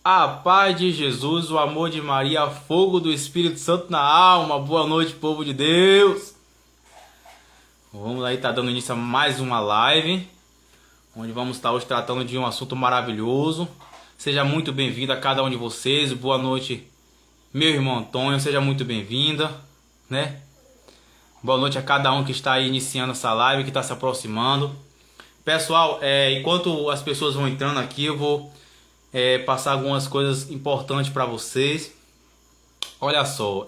A paz de Jesus, o amor de Maria, fogo do Espírito Santo na alma. Boa noite, povo de Deus. Vamos aí, tá dando início a mais uma live, onde vamos estar hoje tratando de um assunto maravilhoso. Seja muito bem-vindo a cada um de vocês. Boa noite, meu irmão Antônio, seja muito bem-vinda, né? Boa noite a cada um que está aí iniciando essa live, que está se aproximando. Pessoal, enquanto as pessoas vão entrando aqui, eu vou passar algumas coisas importantes para vocês. Olha só,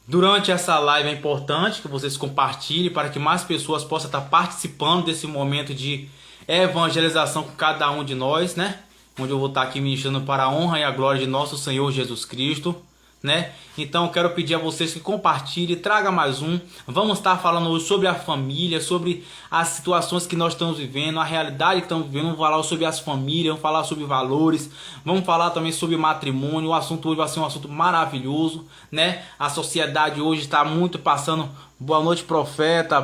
durante essa live é importante que vocês compartilhem para que mais pessoas possam estar participando desse momento de evangelização com cada um de nós, né? Onde eu vou estar aqui ministrando para a honra e a glória de nosso Senhor Jesus Cristo, né? Então eu quero pedir a vocês que compartilhem, traga mais um. Vamos estar falando hoje sobre a família, sobre as situações que nós estamos vivendo, a realidade que estamos vivendo. Vamos falar sobre as famílias, vamos falar sobre valores, vamos falar também sobre matrimônio. O assunto hoje vai ser um assunto maravilhoso, né? A sociedade hoje está muito passando. Boa noite, profeta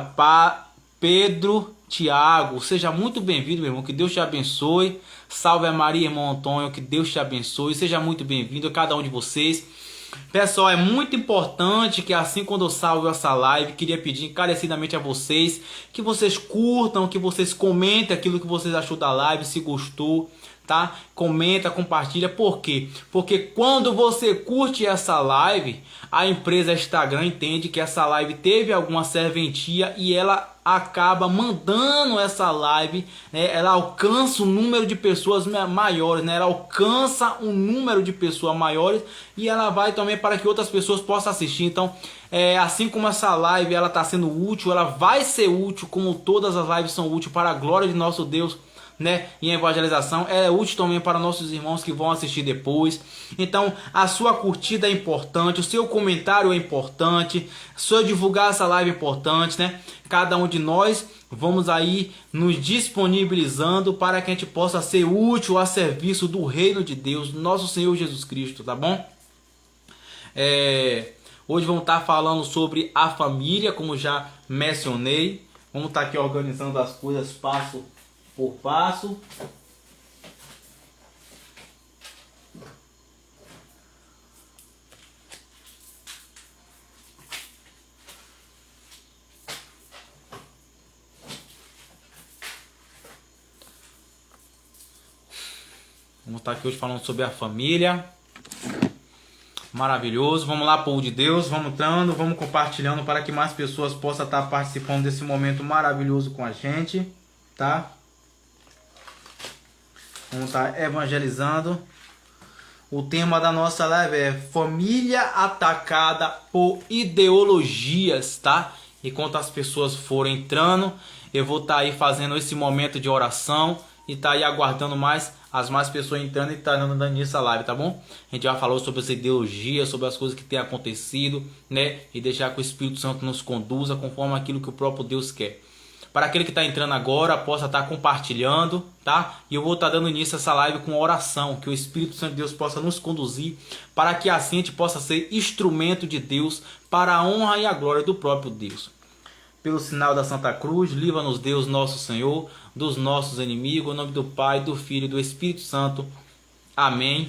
Pedro Tiago, seja muito bem-vindo, meu irmão, que Deus te abençoe. Salve a Maria, irmão Antônio, que Deus te abençoe. Seja muito bem-vindo a cada um de vocês. Pessoal, é muito importante que assim quando eu salvo essa live, queria pedir encarecidamente a vocês que vocês curtam, que vocês comentem aquilo que vocês achou da live, se gostou, tá? Comenta, compartilha. Por quê? Porque quando você curte essa live, a empresa Instagram entende que essa live teve alguma serventia e ela acaba mandando essa live, né? Ela alcança um número de pessoas maiores, né? Ela alcança um número de pessoas maiores e ela vai também para que outras pessoas possam assistir. Então, assim como essa live ela está sendo útil, ela vai ser útil, como todas as lives são úteis para a glória de nosso Deus, né? Em evangelização é útil também para nossos irmãos que vão assistir depois. Então a sua curtida é importante, o seu comentário é importante, só divulgar essa live é importante, né? Cada um de nós vamos aí nos disponibilizando para que a gente possa ser útil a serviço do reino de Deus, nosso Senhor Jesus Cristo, tá bom? Hoje vamos estar falando sobre a família, como já mencionei. Vamos estar aqui organizando as coisas passo por passo. Vamos estar aqui hoje falando sobre a família. Maravilhoso. Vamos lá, povo de Deus. Vamos entrando, vamos compartilhando para que mais pessoas possam estar participando desse momento maravilhoso com a gente, tá? Vamos estar evangelizando. O tema da nossa live é família atacada por ideologias, tá? Enquanto as pessoas forem entrando, eu vou estar aí fazendo esse momento de oração e tá aí aguardando as mais pessoas entrando e tá dando início à live, tá bom? A gente já falou sobre as ideologias, sobre as coisas que tem acontecido, né? E deixar que o Espírito Santo nos conduza conforme aquilo que o próprio Deus quer. Para aquele que está entrando agora, possa estar compartilhando, tá? E eu vou estar dando início a essa live com oração, que o Espírito Santo de Deus possa nos conduzir, para que assim a gente possa ser instrumento de Deus, para a honra e a glória do próprio Deus. Pelo sinal da Santa Cruz, livra-nos Deus nosso Senhor, dos nossos inimigos, em nome do Pai, do Filho e do Espírito Santo. Amém.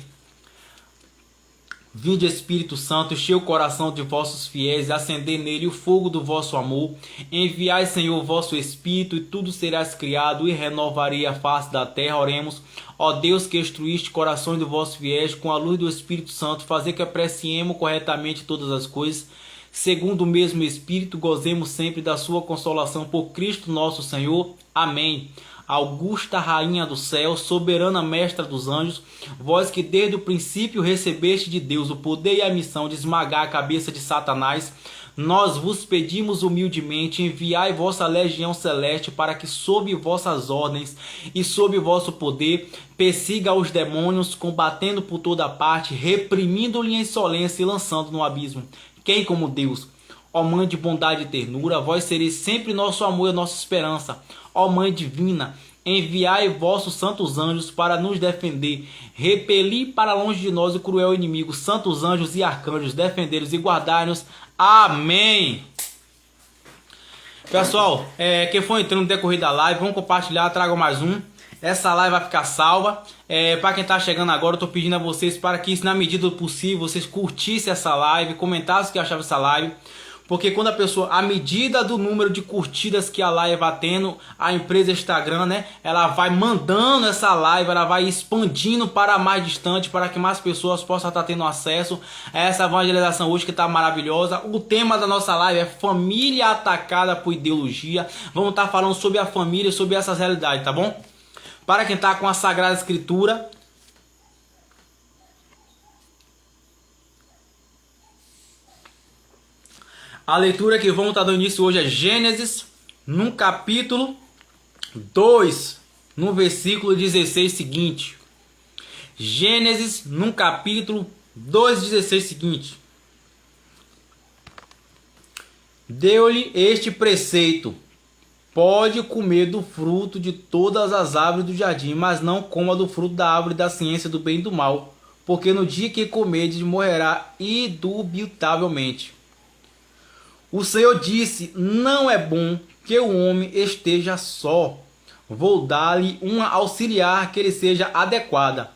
Vinde, Espírito Santo, enchei o coração de vossos fiéis e acendei nele o fogo do vosso amor. Enviai, Senhor, vosso Espírito, e tudo serás criado, e renovarei a face da terra. Oremos. Ó Deus, que instruíste corações de vossos fiéis com a luz do Espírito Santo, fazer que apreciemos corretamente todas as coisas, segundo o mesmo Espírito, gozemos sempre da sua consolação por Cristo nosso Senhor. Amém. Augusta Rainha do céu, soberana mestra dos anjos, vós que desde o princípio recebeste de Deus o poder e a missão de esmagar a cabeça de Satanás, nós vos pedimos humildemente, enviai vossa legião celeste para que sob vossas ordens e sob vosso poder persiga os demônios, combatendo por toda parte, reprimindo-lhe a insolência e lançando no abismo. Quem como Deus? Ó Mãe de bondade e ternura, vós sereis sempre nosso amor e nossa esperança. Ó Mãe divina, enviai vossos santos anjos para nos defender. Repeli para longe de nós o cruel inimigo. Santos anjos e arcanjos, defendei-nos e guardai-nos. Amém. Pessoal, quem for entrando no decorrer da live, vamos compartilhar, traga mais um. essa live vai ficar salva. Para quem tá chegando agora, eu tô pedindo a vocês para que, na medida do possível, vocês curtissem essa live, comentassem o que achavam dessa live. Porque quando a pessoa, à medida do número de curtidas que a live vai tendo, a empresa Instagram, né, ela vai mandando essa live, ela vai expandindo para mais distante, para que mais pessoas possam estar tendo acesso a essa evangelização hoje que está maravilhosa. O tema da nossa live é família atacada por ideologia. Vamos estar falando sobre a família, sobre essas realidades, tá bom? Para quem está com a Sagrada Escritura, a leitura que vamos estar dando início hoje é Gênesis, no capítulo 2, no versículo 16 seguinte. Gênesis, no capítulo 2, 16 seguinte. Deu-lhe este preceito: pode comer do fruto de todas as árvores do jardim, mas não coma do fruto da árvore da ciência do bem e do mal, porque no dia que comerdes morrerá indubitavelmente. O Senhor disse: não é bom que o homem esteja só. Vou dar-lhe uma auxiliar que lhe seja adequada.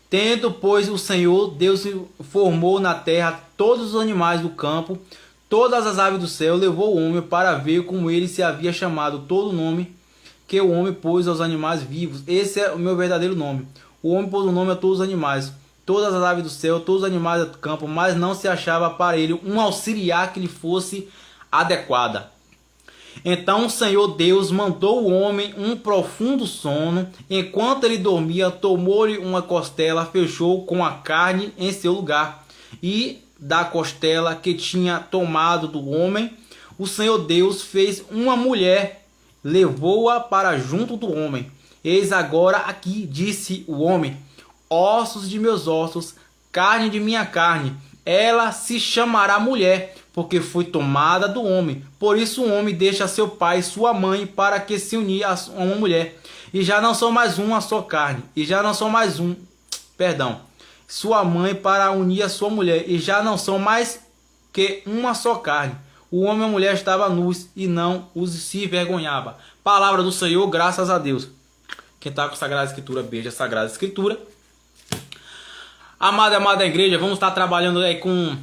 Tendo, pois, o Senhor Deus formou na terra todos os animais do campo, todas as aves do céu, levou o homem para ver como ele se havia chamado todo o nome que o homem pôs aos animais vivos. Esse é o meu verdadeiro nome. O homem pôs o nome a todos os animais, todas as aves do céu, todos os animais do campo, mas não se achava para ele um auxiliar que lhe fosse adequada. Então o Senhor Deus mandou o homem um profundo sono. Enquanto ele dormia, tomou-lhe uma costela, fechou com a carne em seu lugar. E da costela que tinha tomado do homem, o Senhor Deus fez uma mulher, levou-a para junto do homem. Eis agora aqui, disse o homem, ossos de meus ossos, carne de minha carne. Ela se chamará mulher, porque foi tomada do homem. Por isso o homem deixa seu pai e sua mãe para que se unir a uma mulher. E já não são mais uma só carne. Sua mãe para unir a sua mulher. E já não são mais que uma só carne. O homem e a mulher estavam nus e não os se envergonhava. Palavra do Senhor, graças a Deus. Quem está com a Sagrada Escritura, beija a Sagrada Escritura. Amada igreja, vamos estar trabalhando aí com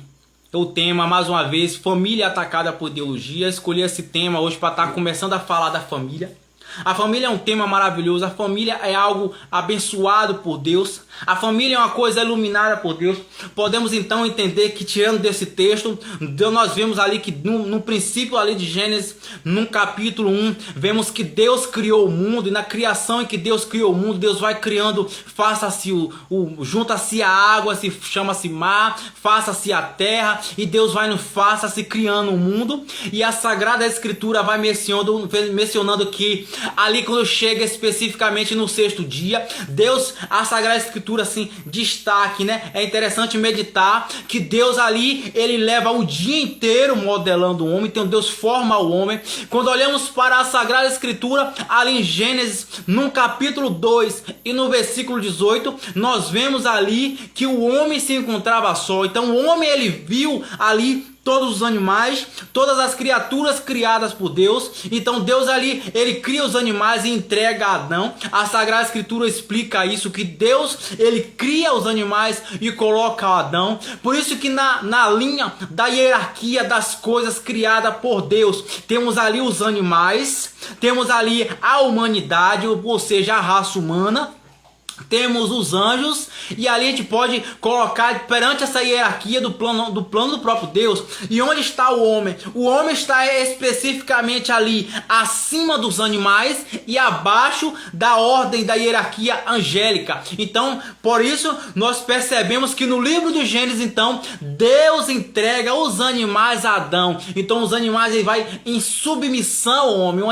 o tema, mais uma vez, família atacada por ideologia. Escolhi esse tema hoje para estar começando a falar da família. A família é um tema maravilhoso, a família é algo abençoado por Deus, a família é uma coisa iluminada por Deus. Podemos então entender que, tirando desse texto, nós vemos ali que no princípio ali de Gênesis, no capítulo 1, vemos que Deus criou o mundo, e na criação em que Deus criou o mundo, Deus vai criando, faça-se junta-se a água, chama-se mar, faça-se a terra, e Deus vai no faça-se criando o mundo. E a Sagrada Escritura vai mencionando que ali, quando chega especificamente no sexto dia, Deus, a Sagrada Escritura assim, destaque, né? É interessante meditar que Deus ali, ele leva o dia inteiro modelando o homem. Então Deus forma o homem. Quando olhamos para a Sagrada Escritura, ali em Gênesis, no capítulo 2 e no versículo 18, nós vemos ali que o homem se encontrava só. Então o homem, ele viu ali todos os animais, todas as criaturas criadas por Deus. Então Deus ali, ele cria os animais e entrega a Adão. A Sagrada Escritura explica isso, que Deus, ele cria os animais e coloca a Adão. Por isso que na linha da hierarquia das coisas criadas por Deus, temos ali os animais, temos ali a humanidade, ou seja, a raça humana, temos os anjos, e ali a gente pode colocar perante essa hierarquia do plano do próprio Deus. E onde está o homem? O homem está especificamente ali acima dos animais e abaixo da ordem da hierarquia angélica. Então, por isso nós percebemos que no livro do Gênesis, então, Deus entrega os animais a Adão. Então os animais, ele vai em submissão ao homem.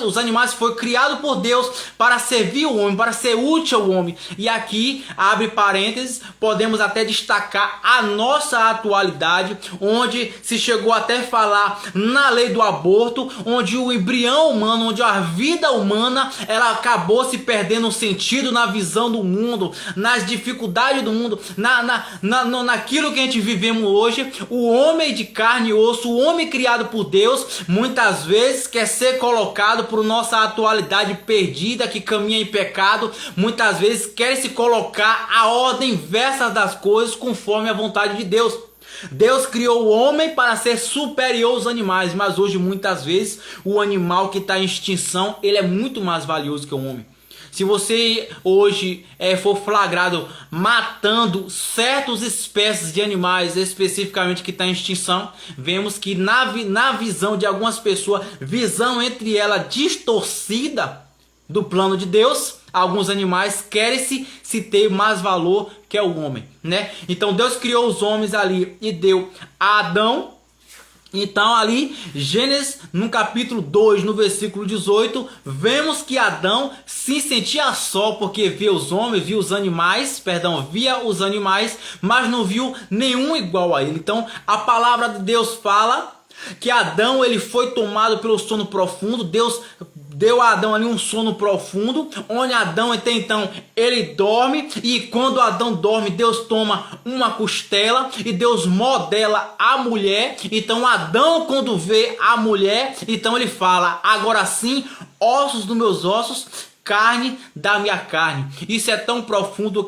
Os animais foi criado por Deus para servir o homem, para ser útil ao homem. homem. E aqui, abre parênteses, podemos até destacar a nossa atualidade, onde se chegou até a falar na lei do aborto, onde o embrião humano, onde a vida humana, ela acabou se perdendo o sentido na visão do mundo, nas dificuldades do mundo, naquilo que a gente vivemos hoje. O homem de carne e osso, o homem criado por Deus, muitas vezes quer ser colocado por nossa atualidade perdida, que caminha em pecado, muitas vezes quer se colocar a ordem inversa das coisas conforme a vontade de Deus. Deus criou o homem para ser superior aos animais, mas hoje muitas vezes o animal que está em extinção, ele é muito mais valioso que o homem. Se você hoje for flagrado matando certas espécies de animais, especificamente que está em extinção, vemos que na visão de algumas pessoas, visão entre elas distorcida do plano de Deus, alguns animais querem se ter mais valor que o homem, né? Então Deus criou os homens ali e deu a Adão. Então ali, Gênesis, no capítulo 2, no versículo 18, vemos que Adão se sentia só porque via os homens, via os animais, mas não viu nenhum igual a ele. Então a palavra de Deus fala que Adão ele foi tomado pelo sono profundo. Deus deu a Adão ali um sono profundo, onde Adão até então ele dorme, e quando Adão dorme, Deus toma uma costela e Deus modela a mulher. Então Adão, quando vê a mulher, então ele fala: agora sim, ossos dos meus ossos, carne da minha carne. Isso é tão profundo,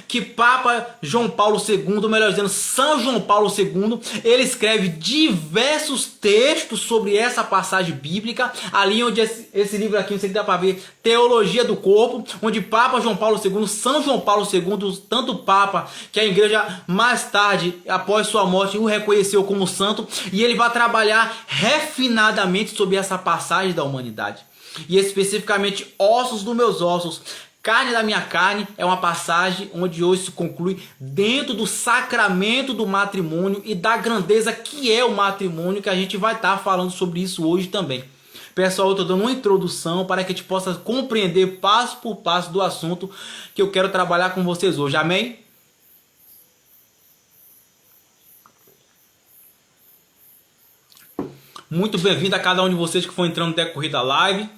que Papa João Paulo II, melhor dizendo, São João Paulo II, ele escreve diversos textos sobre essa passagem bíblica, ali onde esse livro aqui, não sei se dá para ver, Teologia do Corpo, onde Papa João Paulo II, São João Paulo II, tanto Papa, que a igreja mais tarde, após sua morte, o reconheceu como santo, e ele vai trabalhar refinadamente sobre essa passagem da humanidade. E especificamente ossos dos meus ossos, carne da minha carne, é uma passagem onde hoje se conclui dentro do sacramento do matrimônio e da grandeza que é o matrimônio, que a gente vai estar falando sobre isso hoje também. Pessoal, eu estou dando uma introdução para que a gente possa compreender passo por passo do assunto que eu quero trabalhar com vocês hoje, amém? Muito bem-vindo a cada um de vocês que for entrando no decorrer da live.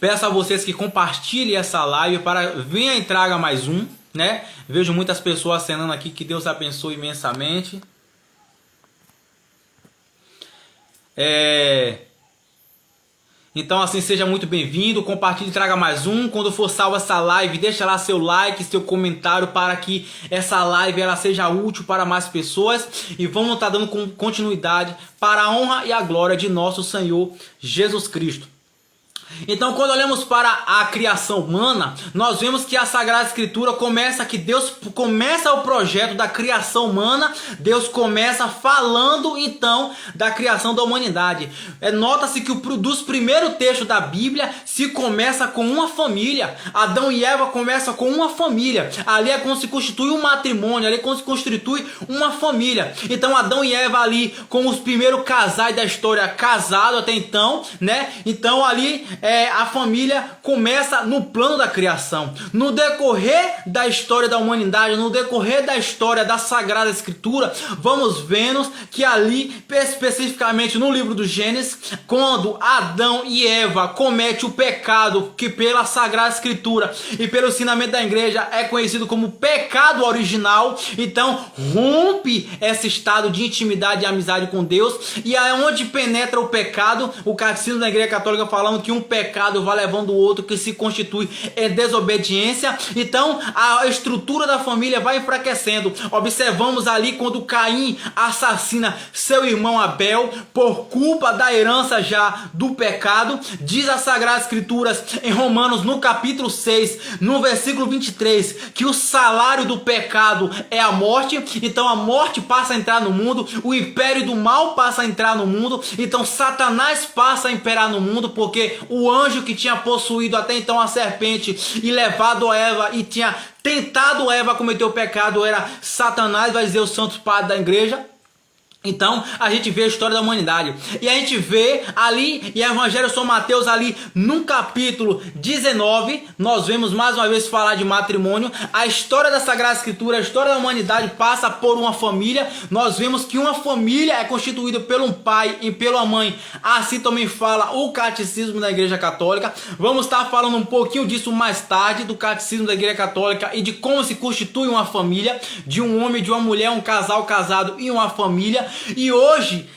Peço a vocês que compartilhem essa live para venha e traga mais um, né? Vejo muitas pessoas acenando aqui, que Deus abençoe imensamente. Então assim, seja muito bem-vindo, compartilhe e traga mais um. Quando for salva essa live, deixa lá seu like, seu comentário, para que essa live ela seja útil para mais pessoas. E vamos estar dando continuidade para a honra e a glória de nosso Senhor Jesus Cristo. Então, quando olhamos para a criação humana, nós vemos que a Sagrada Escritura começa, que Deus começa o projeto da criação humana. Deus começa falando então da criação da humanidade. Nota-se que dos primeiros textos da Bíblia se começa com uma família. Adão e Eva começam com uma família. Ali é quando se constitui um matrimônio, ali é quando se constitui uma família. Então Adão e Eva ali com os primeiros casais da história, casados até então, né? Então ali a família começa no plano da criação. No decorrer da história da humanidade, no decorrer da história da Sagrada Escritura, vamos vendo que ali, especificamente no livro do Gênesis, quando Adão e Eva cometem o pecado que pela Sagrada Escritura e pelo ensinamento da igreja é conhecido como pecado original, então rompe esse estado de intimidade e amizade com Deus, e é onde penetra o pecado. O catecismo da igreja católica falando que um pecado vai levando o outro, que se constitui em desobediência. Então a estrutura da família vai enfraquecendo. Observamos ali quando Caim assassina seu irmão Abel por culpa da herança já do pecado. Diz a Sagrada Escritura em Romanos, no capítulo 6, no versículo 23, que o salário do pecado é a morte. Então a morte passa a entrar no mundo, o império do mal passa a entrar no mundo, então Satanás passa a imperar no mundo, porque o anjo que tinha possuído até então a serpente e levado a Eva e tinha tentado Eva a cometer o pecado era Satanás, vai dizer o Santo Padre da igreja. Então, a gente vê a história da humanidade. E a gente vê ali, em Evangelho de São Mateus, ali no capítulo 19, nós vemos mais uma vez falar de matrimônio. A história da Sagrada Escritura, a história da humanidade passa por uma família. Nós vemos que uma família é constituída pelo pai e pela mãe. Assim também fala o Catecismo da Igreja Católica. Vamos estar falando um pouquinho disso mais tarde, do Catecismo da Igreja Católica e de como se constitui uma família, de um homem, de uma mulher, um casal casado e uma família. E hoje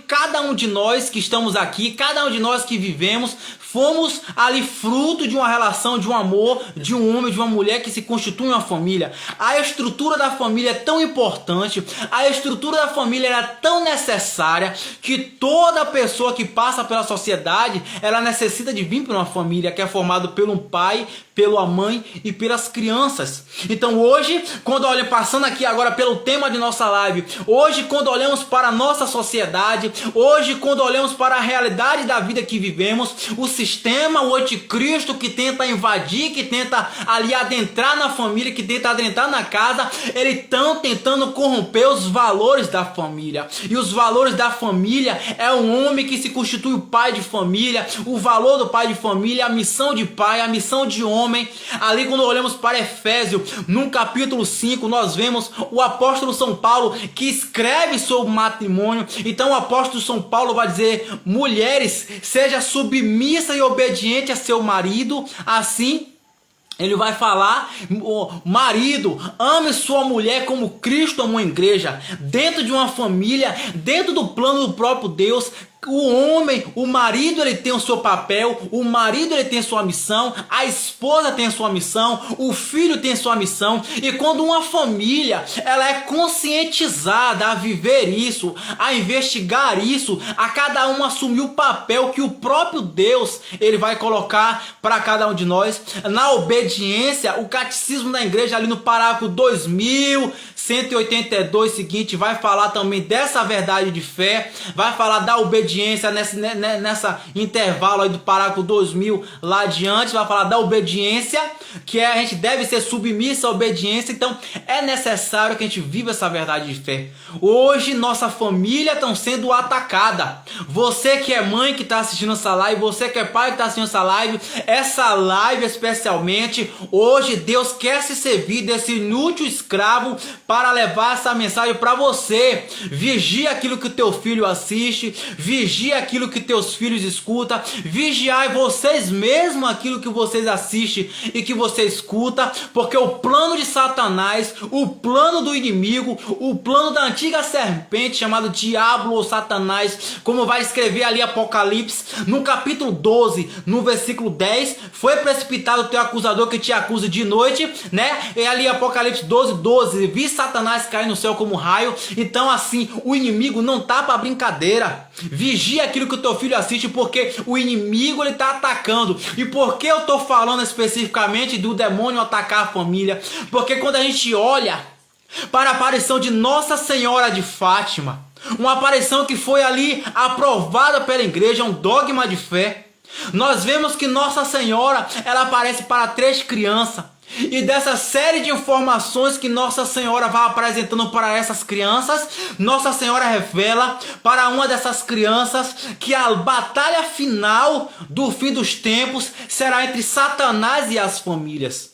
cada um de nós que estamos aqui, cada um de nós que vivemos, fomos ali fruto de uma relação, de um amor, de um homem, de uma mulher que se constitui uma família. A estrutura da família é tão importante, a estrutura da família é tão necessária, que toda pessoa que passa pela sociedade, ela necessita de vir para uma família que é formada pelo pai, pela mãe e pelas crianças. Então hoje, quando olhamos, passando aqui agora pelo tema de nossa live, hoje quando olhamos para a nossa sociedade, hoje quando olhamos para a realidade da vida que vivemos, o sistema, o anticristo que tenta invadir, que tenta ali adentrar na família, que tenta adentrar na casa, eles estão tentando corromper os valores da família. E os valores da família é um homem que se constitui o pai de família, o valor do pai de família, a missão de pai, a missão de homem. Ali quando olhamos para Efésios, no capítulo 5, nós vemos o apóstolo São Paulo que escreve sobre o matrimônio. Então o apóstolo São Paulo vai dizer: mulheres, seja submissa e obediente a seu marido, assim ele vai falar, marido, ame sua mulher como Cristo amou a igreja, dentro de uma família, dentro do plano do próprio Deus. O homem, o marido, ele tem o seu papel, o marido ele tem a sua missão, a esposa tem a sua missão, o filho tem a sua missão. E quando uma família ela é conscientizada a viver isso, a investigar isso, a cada um assumir o papel que o próprio Deus ele vai colocar para cada um de nós, na obediência, o Catecismo da Igreja ali no parágrafo 2182 seguinte vai falar também dessa verdade de fé, vai falar da obediência nessa intervalo aí do parágrafo 2000 lá adiante, vai falar da obediência, que a gente deve ser submissa à obediência. Então é necessário que a gente viva essa verdade de fé. Hoje nossa família está sendo atacada. Você que é mãe que está assistindo essa live, você que é pai que está assistindo essa live especialmente, hoje Deus quer se servir desse inútil escravo para levar essa mensagem para você. Vigia aquilo que o teu filho assiste, vigia aquilo que teus filhos escutam, vigiai vocês mesmos aquilo que vocês assistem e que você escuta, porque o plano de Satanás, o plano do inimigo, o plano da antiga serpente chamado Diabo ou Satanás, como vai escrever ali Apocalipse, no capítulo 12, no versículo 10, foi precipitado o teu acusador que te acusa de noite, né? E ali Apocalipse 12, vi Satanás cair no céu como raio. Então assim, o inimigo não tá para brincadeira. Vigia aquilo que o teu filho assiste, porque o inimigo ele tá atacando. E por que eu tô falando especificamente do demônio atacar a família? Porque quando a gente olha para a aparição de Nossa Senhora de Fátima, uma aparição que foi ali aprovada pela igreja, um dogma de fé, nós vemos que Nossa Senhora ela aparece para 3 crianças. E dessa série de informações que Nossa Senhora vai apresentando para essas crianças, Nossa Senhora revela para uma dessas crianças que a batalha final do fim dos tempos será entre Satanás e as famílias.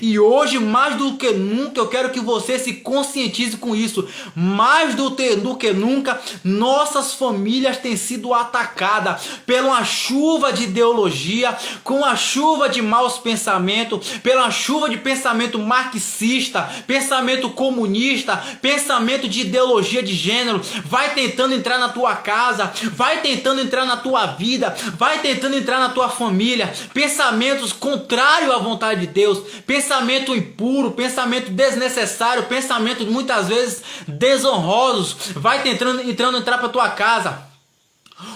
E hoje, mais do que nunca, eu quero que você se conscientize com isso. Mais do que nunca, nossas famílias têm sido atacadas pela uma chuva de ideologia, com a chuva de maus pensamentos, pela chuva de pensamento marxista, pensamento comunista, pensamento de ideologia de gênero. Vai tentando entrar na tua casa, vai tentando entrar na tua vida, vai tentando entrar na tua família. Pensamentos contrários à vontade de Deus, pensamento impuro, pensamento desnecessário, pensamento muitas vezes desonrosos, vai entrando para tua casa.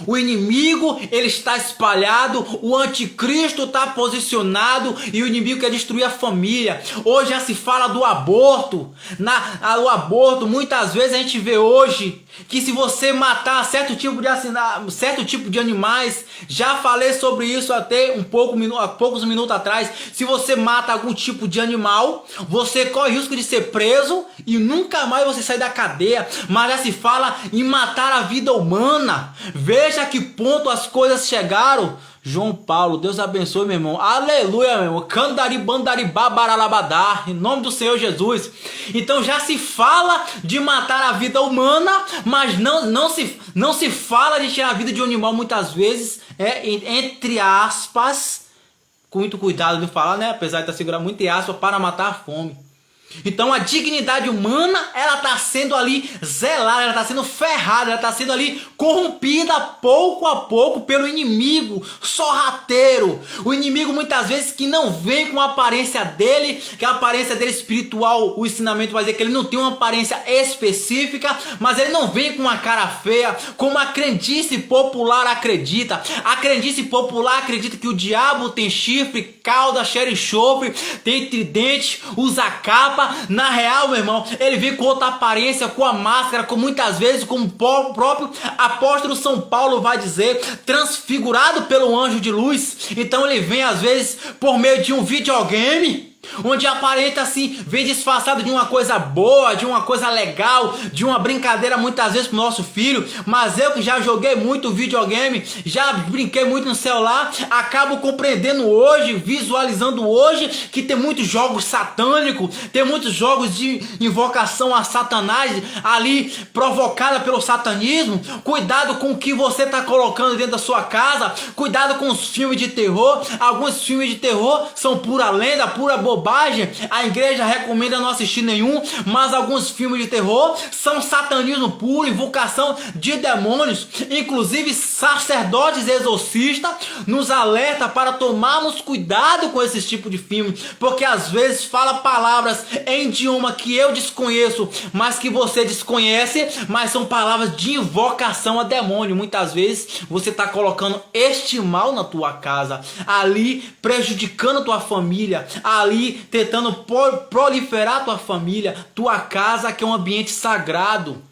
O inimigo, ele está espalhado, o anticristo está posicionado e o inimigo quer destruir a família. Hoje já se fala do aborto. O aborto, muitas vezes a gente vê hoje que se você matar certo tipo de animais, já falei sobre isso até há poucos minutos atrás, se você mata algum tipo de animal, você corre o risco de ser preso e nunca mais você sai da cadeia. Mas já se fala em matar a vida humana. Veja a que ponto as coisas chegaram. João Paulo, Deus abençoe, meu irmão. Aleluia, meu irmão. Candari, bandari, babaralabadá. Em nome do Senhor Jesus. Então já se fala de matar a vida humana, mas não se fala de tirar a vida de um animal muitas vezes. Entre aspas, com muito cuidado de falar, né? Apesar de estar segurando muito entre aspas, para matar a fome. Então a dignidade humana, ela está sendo ali zelada, ela está sendo ferrada, ela está sendo ali corrompida pouco a pouco pelo inimigo sorrateiro. O inimigo muitas vezes que não vem com a aparência dele, que a aparência dele espiritual, o ensinamento vai dizer que ele não tem uma aparência específica, mas ele não vem com uma cara feia, como a crendice popular acredita. A crendice popular acredita que o diabo tem chifre, cauda, cheira e enxofre, tem tridente, usa capa. Na real, meu irmão, ele vem com outra aparência, com a máscara, com muitas vezes, como o próprio apóstolo São Paulo vai dizer, transfigurado pelo anjo de luz. Então ele vem às vezes por meio de um videogame, onde aparenta assim, vem disfarçado de uma coisa boa, de uma coisa legal, de uma brincadeira muitas vezes pro nosso filho. Mas eu que já joguei muito videogame, já brinquei muito no celular, acabo compreendendo hoje, visualizando hoje, que tem muitos jogos satânicos, tem muitos jogos de invocação a Satanás ali, provocada pelo satanismo. Cuidado com o que você está colocando dentro da sua casa, cuidado com os filmes de terror. Alguns filmes de terror são pura lenda, pura bobagem. A igreja recomenda não assistir nenhum, mas alguns filmes de terror são satanismo puro, invocação de demônios. Inclusive sacerdotes exorcistas nos alertam para tomarmos cuidado com esse tipo de filme, porque às vezes fala palavras em idioma que eu desconheço, mas que você desconhece, mas são palavras de invocação a demônio. Muitas vezes você está colocando este mal na tua casa, ali prejudicando a tua família, ali tentando proliferar tua família, tua casa, que é um ambiente sagrado.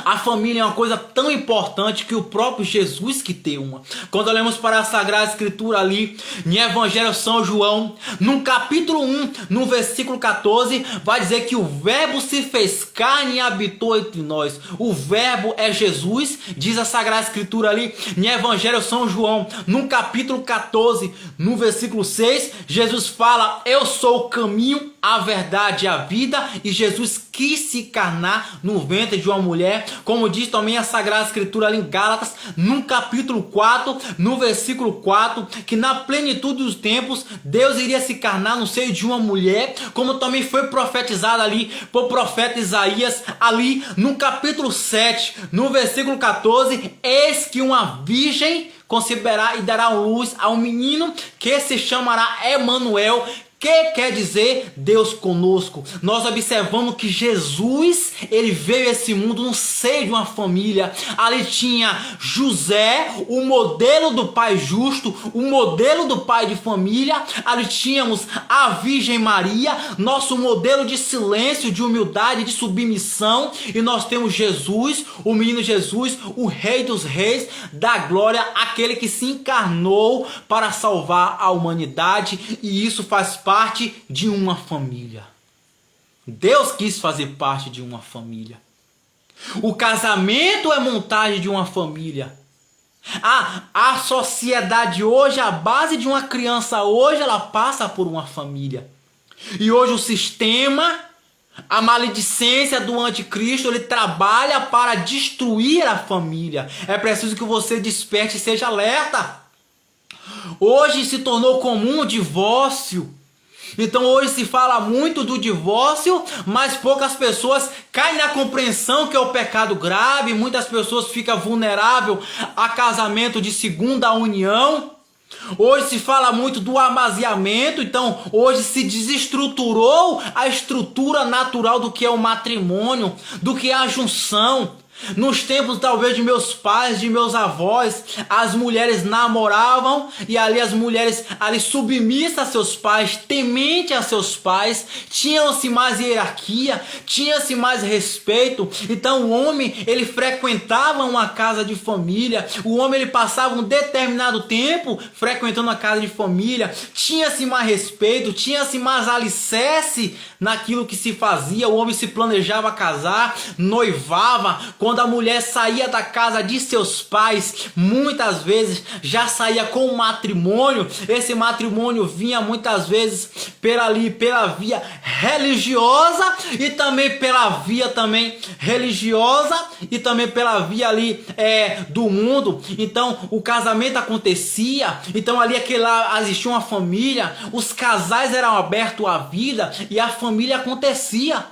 A família é uma coisa tão importante que o próprio Jesus que tem uma. Quando olhamos para a Sagrada Escritura ali, em Evangelho São João, no capítulo 1, no versículo 14, vai dizer que o verbo se fez carne e habitou entre nós. O verbo é Jesus, diz a Sagrada Escritura ali, em Evangelho São João, no capítulo 14, no versículo 6, Jesus fala: eu sou o caminho, a verdade e a vida, e Jesus quis se encarnar no ventre de uma mulher, como diz também a Sagrada Escritura ali em Gálatas, no capítulo 4, no versículo 4, que na plenitude dos tempos, Deus iria se encarnar no seio de uma mulher, como também foi profetizado ali por profeta Isaías, ali no capítulo 7, no versículo 14, eis que uma virgem conceberá e dará luz a um menino que se chamará Emanuel, que quer dizer Deus conosco. Nós observamos que Jesus, ele veio a esse mundo no seio de uma família. Ali tinha José, o modelo do pai justo, o modelo do pai de família. Ali tínhamos a Virgem Maria, nosso modelo de silêncio, de humildade, de submissão. E nós temos Jesus, o menino Jesus, o Rei dos Reis, da glória, aquele que se encarnou para salvar a humanidade. E isso faz parte de uma família. Deus quis fazer parte de uma família. O casamento é montagem de uma família. A sociedade hoje, a base de uma criança hoje, ela passa por uma família. E hoje o sistema, a maledicência do anticristo, ele trabalha para destruir a família. É preciso que você desperte e seja alerta. Hoje se tornou comum o divórcio. Então hoje se fala muito do divórcio, mas poucas pessoas caem na compreensão que é o pecado grave. Muitas pessoas ficam vulneráveis a casamento de segunda união. Hoje se fala muito do amaziamento. Então hoje se desestruturou a estrutura natural do que é o matrimônio, do que é a junção. Nos tempos talvez de meus pais, de meus avós, as mulheres namoravam e ali as mulheres ali submissas a seus pais, temente a seus pais, tinham-se mais hierarquia, tinha-se mais respeito. Então o homem ele frequentava uma casa de família, o homem ele passava um determinado tempo frequentando a casa de família, tinha-se mais respeito, tinha-se mais alicerce naquilo que se fazia. O homem se planejava casar, noivava. Quando a mulher saía da casa de seus pais, muitas vezes já saía com um matrimônio. Esse matrimônio vinha muitas vezes pela via religiosa e também pela via religiosa e também pela via ali do mundo. Então o casamento acontecia, então ali existia uma família, os casais eram abertos à vida e a família acontecia.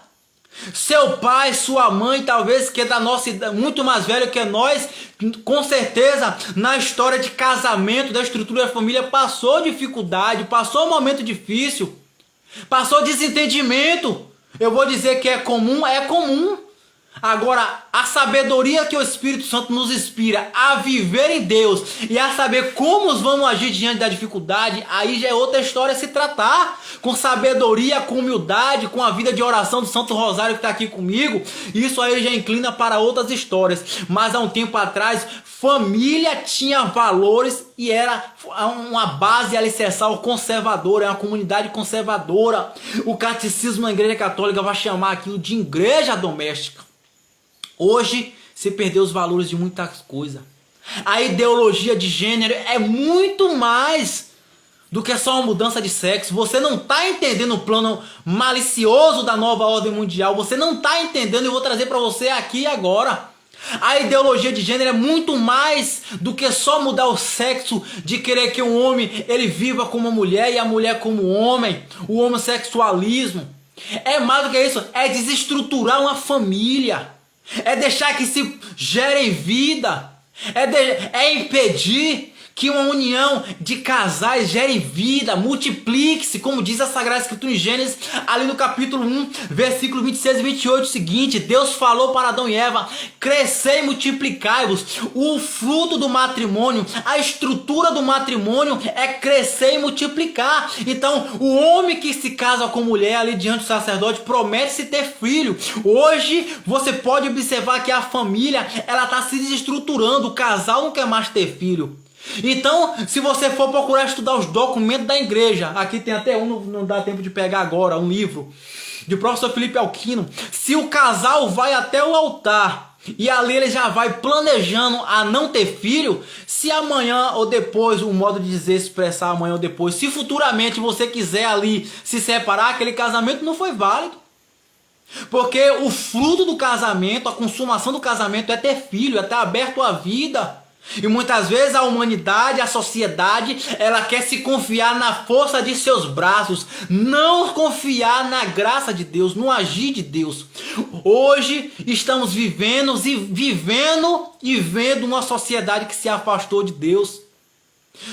Seu pai, sua mãe, talvez que é da nossa idade, muito mais velho que nós, com certeza na história de casamento, da estrutura da família, passou dificuldade, passou um momento difícil, passou desentendimento. Eu vou dizer que é comum, é comum. Agora, a sabedoria que o Espírito Santo nos inspira a viver em Deus e a saber como vamos agir diante da dificuldade, aí já é outra história a se tratar. Com sabedoria, com humildade, com a vida de oração do Santo Rosário que está aqui comigo, isso aí já inclina para outras histórias. Mas há um tempo atrás, família tinha valores e era uma base alicerçal conservadora, é uma comunidade conservadora. O catecismo da Igreja Católica vai chamar aquilo de igreja doméstica. Hoje se perdeu os valores de muitas coisas. A ideologia de gênero é muito mais do que só uma mudança de sexo. Você não está entendendo o plano malicioso da nova ordem mundial. Você não está entendendo, eu vou trazer para você aqui e agora. A ideologia de gênero é muito mais do que só mudar o sexo, de querer que um homem ele viva como uma mulher e a mulher como um homem. O homossexualismo é mais do que isso, é desestruturar uma família. É deixar que se gerem vida. É impedir que uma união de casais gere vida, multiplique-se, como diz a Sagrada Escritura em Gênesis, ali no capítulo 1, versículo 26 e 28, o seguinte: Deus falou para Adão e Eva, crescei e multiplicai-vos. O fruto do matrimônio, a estrutura do matrimônio é crescer e multiplicar. Então, o homem que se casa com mulher ali diante do sacerdote promete-se ter filho. Hoje, você pode observar que a família, ela está se desestruturando, o casal não quer mais ter filho. Então, se você for procurar estudar os documentos da igreja, aqui tem até um, não dá tempo de pegar agora, um livro de professor Felipe Alquino. Se o casal vai até o altar e ali ele já vai planejando a não ter filho, se amanhã ou depois, o modo de dizer, expressar amanhã ou depois, se futuramente você quiser ali se separar, aquele casamento não foi válido. Porque o fruto do casamento, a consumação do casamento é ter filho, é estar aberto à vida. E muitas vezes a humanidade, a sociedade, ela quer se confiar na força de seus braços, não confiar na graça de Deus, no agir de Deus. Hoje estamos vivendo e vendo uma sociedade que se afastou de Deus.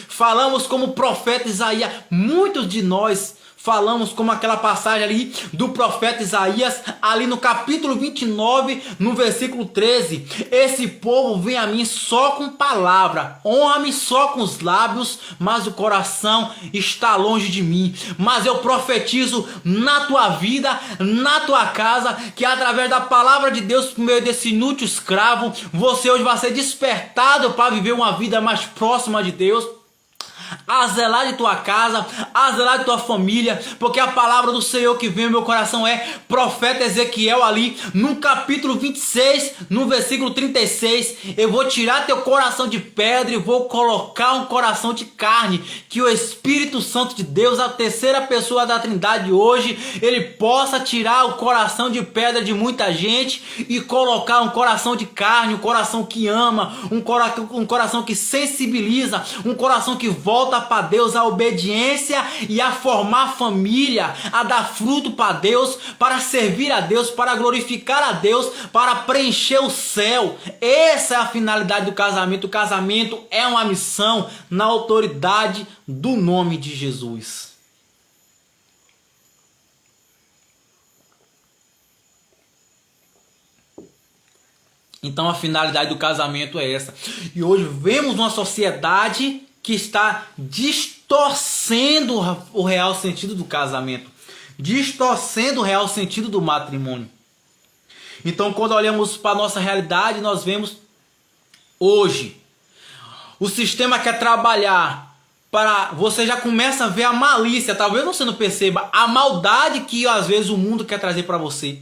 Falamos como o profeta Isaías, muitos de nós falamos como aquela passagem ali do profeta Isaías, ali no capítulo 29, no versículo 13. Esse povo vem a mim só com palavra, honra-me só com os lábios, mas o coração está longe de mim. Mas eu profetizo na tua vida, na tua casa, que através da palavra de Deus, por meio desse inútil escravo, você hoje vai ser despertado para viver uma vida mais próxima de Deus, a zelar de tua casa, a zelar de tua família, porque a palavra do Senhor que vem no meu coração é profeta Ezequiel ali, no capítulo 26, no versículo 36, eu vou tirar teu coração de pedra e vou colocar um coração de carne, que o Espírito Santo de Deus, a terceira pessoa da Trindade hoje, ele possa tirar o coração de pedra de muita gente e colocar um coração de carne, um coração que ama, um coração que sensibiliza, um coração que volta para Deus, a obediência e a formar família, a dar fruto para Deus, para servir a Deus, para glorificar a Deus, para preencher o céu. Essa é a finalidade do casamento. O casamento é uma missão na autoridade do nome de Jesus. Então a finalidade do casamento é essa. E hoje vemos uma sociedade que está distorcendo o real sentido do casamento, distorcendo o real sentido do matrimônio. Então, quando olhamos para a nossa realidade, nós vemos hoje o sistema quer trabalhar para... Você já começa a ver a malícia, talvez você não perceba, a maldade que às vezes o mundo quer trazer para você.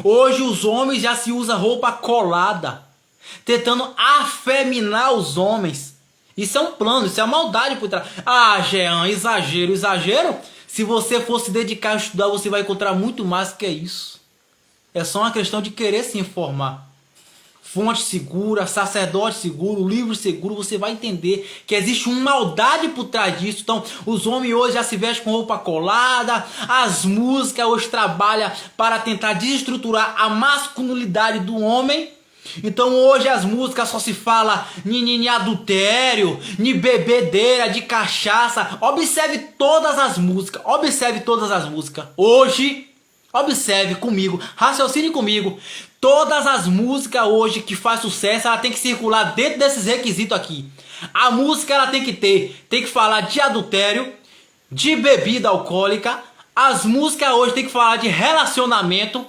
Hoje os homens já se usam roupa colada, tentando afeminar os homens. Isso é um plano, isso é uma maldade por trás. Ah, Jean, exagero, exagero. Se você for se dedicar a estudar, você vai encontrar muito mais que isso. É só uma questão de querer se informar. Fonte segura, sacerdote seguro, livro seguro, você vai entender que existe uma maldade por trás disso. Então, os homens hoje já se vestem com roupa colada, as músicas hoje trabalham para tentar desestruturar a masculinidade do homem. Então hoje as músicas só se fala em adultério, em bebedeira, de cachaça. Observe todas as músicas, observe todas as músicas. Hoje, observe comigo, raciocine comigo. Todas as músicas hoje que faz sucesso, ela tem que circular dentro desses requisitos aqui. A música ela tem que falar de adultério, de bebida alcoólica. As músicas hoje tem que falar de relacionamento,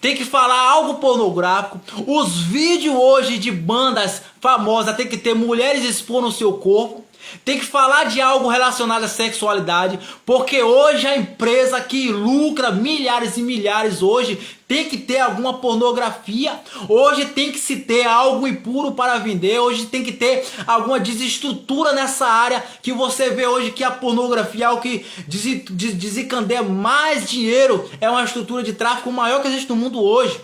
tem que falar algo pornográfico. Os vídeos hoje de bandas famosas tem que ter mulheres expondo o seu corpo. Tem que falar de algo relacionado à sexualidade, porque hoje a empresa que lucra milhares e milhares hoje tem que ter alguma pornografia. Hoje tem que se ter algo impuro para vender. Hoje tem que ter alguma desestrutura nessa área que você vê hoje que a pornografia é o que desencadeia mais dinheiro. É uma estrutura de tráfico maior que existe no mundo hoje.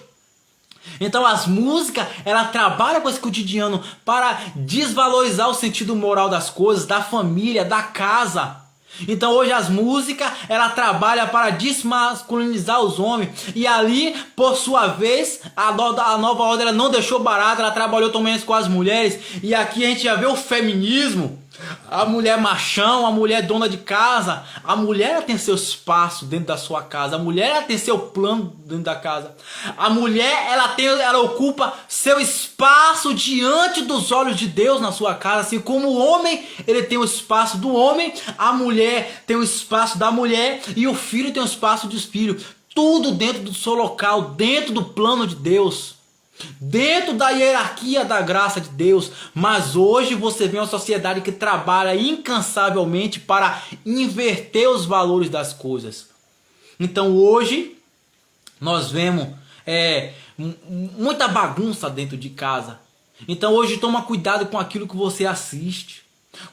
Então as músicas, ela trabalha com esse cotidiano para desvalorizar o sentido moral das coisas, da família, da casa. Então hoje as músicas, ela trabalha para desmasculinizar os homens. E ali, por sua vez, a nova ordem ela não deixou barato, ela trabalhou também com as mulheres. E aqui a gente já vê o feminismo. A mulher machão, a mulher dona de casa. A mulher ela tem seu espaço dentro da sua casa. A mulher ela tem seu plano dentro da casa. A mulher ela ocupa seu espaço diante dos olhos de Deus na sua casa. Assim como o homem ele tem o espaço do homem, a mulher tem o espaço da mulher e o filho tem o espaço do filho. Tudo dentro do seu local, dentro do plano de Deus, dentro da hierarquia da graça de Deus. Mas hoje você vê uma sociedade que trabalha incansavelmente para inverter os valores das coisas. Então hoje nós vemos muita bagunça dentro de casa. Então hoje toma cuidado com aquilo que você assiste.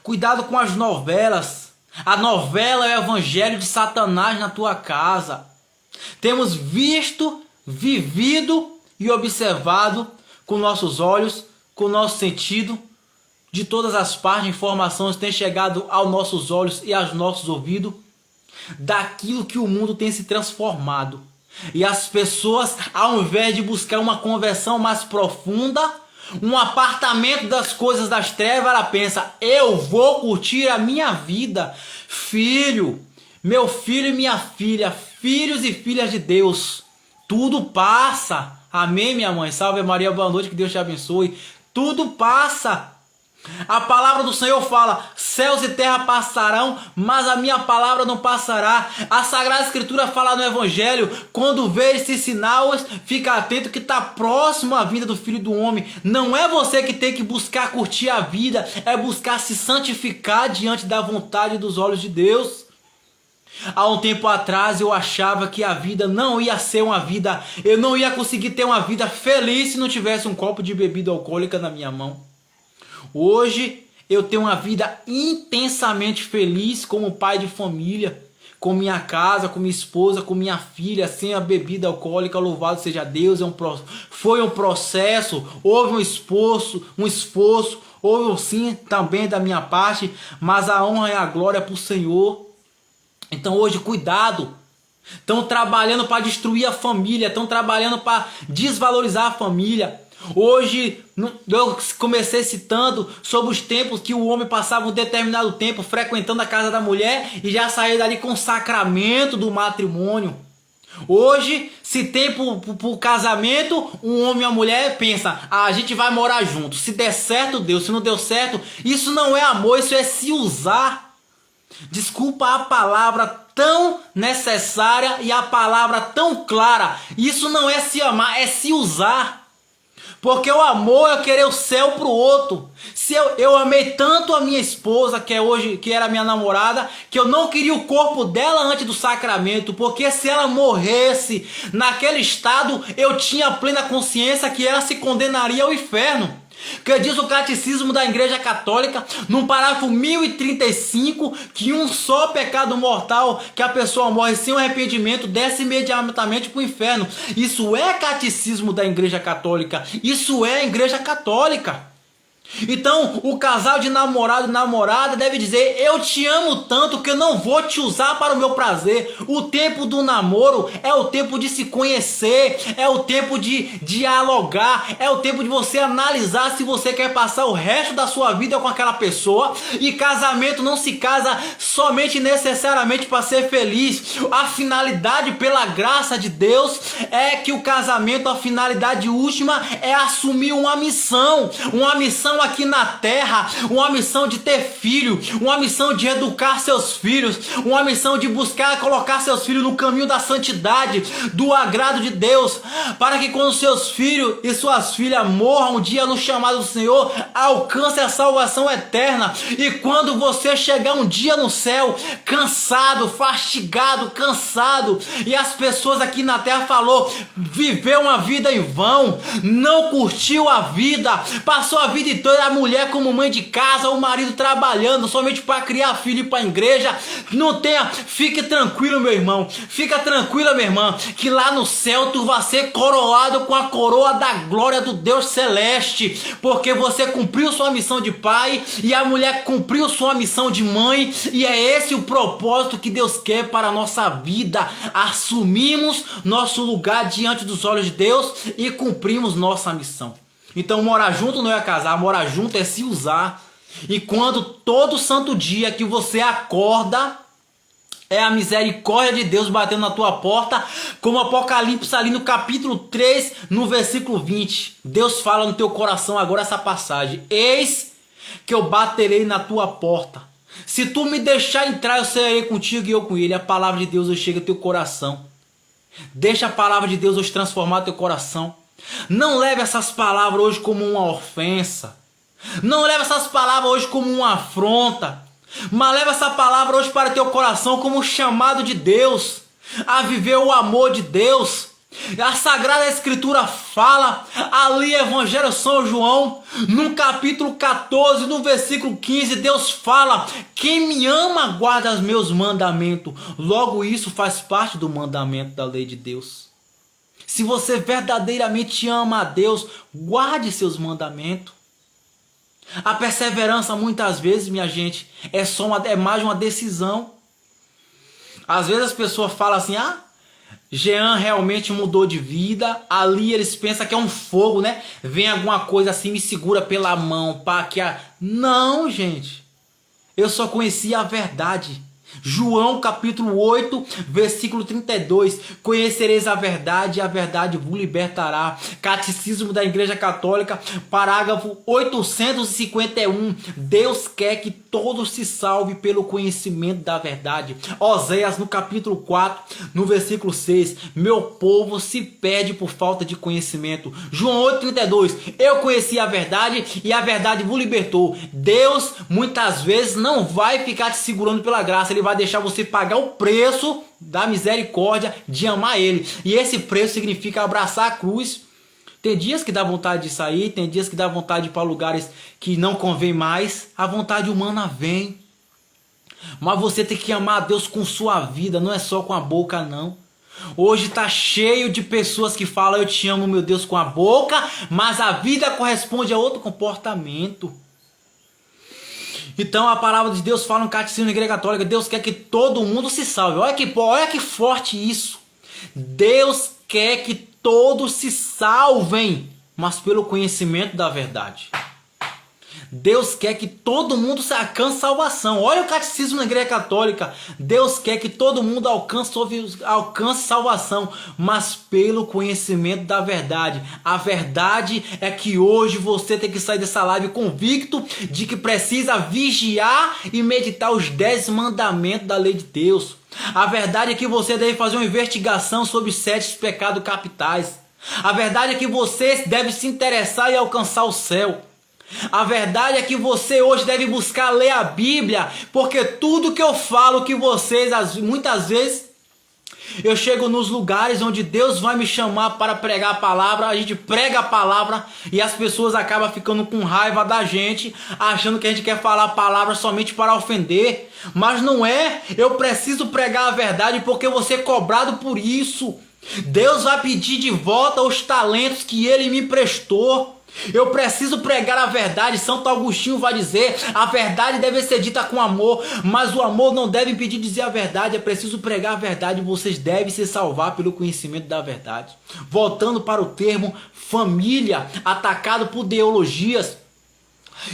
Cuidado com as novelas. A novela é o evangelho de Satanás na tua casa. Temos visto, vivido e observado com nossos olhos, com o nosso sentido, de todas as partes, informações têm chegado aos nossos olhos e aos nossos ouvidos, daquilo que o mundo tem se transformado. E as pessoas, ao invés de buscar uma conversão mais profunda, um apartamento das coisas das trevas, ela pensa, eu vou curtir a minha vida. Filho, meu filho e minha filha, filhos e filhas de Deus, tudo passa. Amém, minha mãe? Salve Maria, boa noite, que Deus te abençoe. Tudo passa. A palavra do Senhor fala, céus e terra passarão, mas a minha palavra não passará. A Sagrada Escritura fala no Evangelho, quando vê esses sinais, fica atento que está próximo à vinda do Filho do Homem. Não é você que tem que buscar curtir a vida, é buscar se santificar diante da vontade dos olhos de Deus. Há um tempo atrás eu achava que a vida não ia ser uma vida, eu não ia conseguir ter uma vida feliz se não tivesse um copo de bebida alcoólica na minha mão. Hoje eu tenho uma vida intensamente feliz como pai de família, com minha casa, com minha esposa, com minha filha, sem a bebida alcoólica, louvado seja Deus. Foi um processo, houve um esforço, houve sim também da minha parte, mas a honra e a glória é para o Senhor. Então hoje, cuidado, estão trabalhando para destruir a família, estão trabalhando para desvalorizar a família. Hoje, eu comecei citando sobre os tempos que o homem passava um determinado tempo frequentando a casa da mulher e já saía dali com o sacramento do matrimônio. Hoje, se tem pro casamento, um homem e uma mulher pensa, a gente vai morar junto. Se der certo, deu. Se não deu certo, isso não é amor, isso é se usar. Desculpa a palavra tão necessária e a palavra tão clara. Isso não é se amar, é se usar. Porque o amor é querer o céu pro outro. Se eu amei tanto a minha esposa, que era minha namorada, que eu não queria o corpo dela antes do sacramento, porque se ela morresse naquele estado, eu tinha plena consciência que ela se condenaria ao inferno. Que diz o Catecismo da Igreja Católica, no parágrafo 1035, que um só pecado mortal, que a pessoa morre sem um arrependimento, desce imediatamente para o inferno. Isso é Catecismo da Igreja Católica. Isso é a Igreja Católica. Então, o casal de namorado e namorada deve dizer, eu te amo tanto que eu não vou te usar para o meu prazer. O tempo do namoro é o tempo de se conhecer, é o tempo de dialogar, é o tempo de você analisar se você quer passar o resto da sua vida com aquela pessoa. E casamento não se casa somente necessariamente para ser feliz. A finalidade, pela graça de Deus, é que o casamento, a finalidade última é assumir uma missão aqui na terra, uma missão de ter filho, uma missão de educar seus filhos, uma missão de buscar colocar seus filhos no caminho da santidade, do agrado de Deus, para que quando seus filhos e suas filhas morram um dia no chamado do Senhor, alcance a salvação eterna. E quando você chegar um dia no céu, cansado, fastigado, cansado, e as pessoas aqui na terra falou, viveu uma vida em vão, não curtiu a vida, passou a vida inteira a mulher como mãe de casa, o marido trabalhando somente para criar filho e para a igreja. Fique tranquilo, meu irmão, fica tranquila, minha irmã, que lá no céu tu vai ser coroado com a coroa da glória do Deus celeste, porque você cumpriu sua missão de pai e a mulher cumpriu sua missão de mãe, e é esse o propósito que Deus quer para a nossa vida. Assumimos nosso lugar diante dos olhos de Deus e cumprimos nossa missão. Então morar junto não é casar, morar junto é se usar. E quando todo santo dia que você acorda, é a misericórdia de Deus batendo na tua porta, como Apocalipse ali no capítulo 3, no versículo 20. Deus fala no teu coração agora essa passagem: eis que eu baterei na tua porta. Se tu me deixar entrar, eu serei contigo e eu com ele. A palavra de Deus hoje chega ao teu coração. Deixa a palavra de Deus hoje transformar teu coração. Não leve essas palavras hoje como uma ofensa. Não leve essas palavras hoje como uma afronta. Mas leve essa palavra hoje para teu coração como um chamado de Deus a viver o amor de Deus. A Sagrada Escritura fala ali, Evangelho São João, no capítulo 14, no versículo 15, Deus fala: quem me ama guarda os meus mandamentos. Logo isso faz parte do mandamento da lei de Deus. Se você verdadeiramente ama a Deus, guarde seus mandamentos. A perseverança muitas vezes, minha gente, é mais uma decisão. Às vezes as pessoas falam assim: Jean realmente mudou de vida. Ali eles pensam que é um fogo, né? Vem alguma coisa assim, me segura pela mão. Não, gente. Eu só conhecia a verdade. João capítulo 8, versículo 32. Conhecereis a verdade e a verdade vos libertará. Catecismo da Igreja Católica, parágrafo 851. Deus quer que todos se salvem pelo conhecimento da verdade. Oséias no capítulo 4, no versículo 6. Meu povo se perde por falta de conhecimento. João 8,32. Eu conheci a verdade e a verdade vos libertou. Deus muitas vezes não vai ficar te segurando pela graça. Ele vai deixar você pagar o preço da misericórdia de amar Ele. E esse preço significa abraçar a cruz. Tem dias que dá vontade de sair, tem dias que dá vontade de ir para lugares que não convém mais. A vontade humana vem. Mas você tem que amar a Deus com sua vida, não é só com a boca, não. Hoje está cheio de pessoas que falam: eu te amo, meu Deus, com a boca, mas a vida corresponde a outro comportamento. Então a palavra de Deus fala no Catecismo da Igreja Católica: Deus quer que todo mundo se salve. Olha que forte isso. Deus quer que todos se salvem, mas pelo conhecimento da verdade. Deus quer que todo mundo alcance salvação. Olha o catecismo na Igreja Católica. Deus quer que todo mundo alcance salvação, mas pelo conhecimento da verdade. A verdade é que hoje você tem que sair dessa live convicto de que precisa vigiar e meditar os 10 mandamentos da lei de Deus. A verdade é que você deve fazer uma investigação sobre os 7 pecados capitais. A verdade é que você deve se interessar e alcançar o céu. A verdade é que você hoje deve buscar ler a Bíblia, porque tudo que eu falo que vocês, muitas vezes, eu chego nos lugares onde Deus vai me chamar para pregar a palavra, a gente prega a palavra e as pessoas acabam ficando com raiva da gente, achando que a gente quer falar a palavra somente para ofender. Mas não é, eu preciso pregar a verdade porque eu vou ser cobrado por isso. Deus vai pedir de volta os talentos que Ele me prestou. Eu preciso pregar a verdade. Santo Agostinho vai dizer: a verdade deve ser dita com amor, mas o amor não deve impedir de dizer a verdade. É preciso pregar a verdade. Vocês devem se salvar pelo conhecimento da verdade. Voltando para o termo família, atacado por ideologias.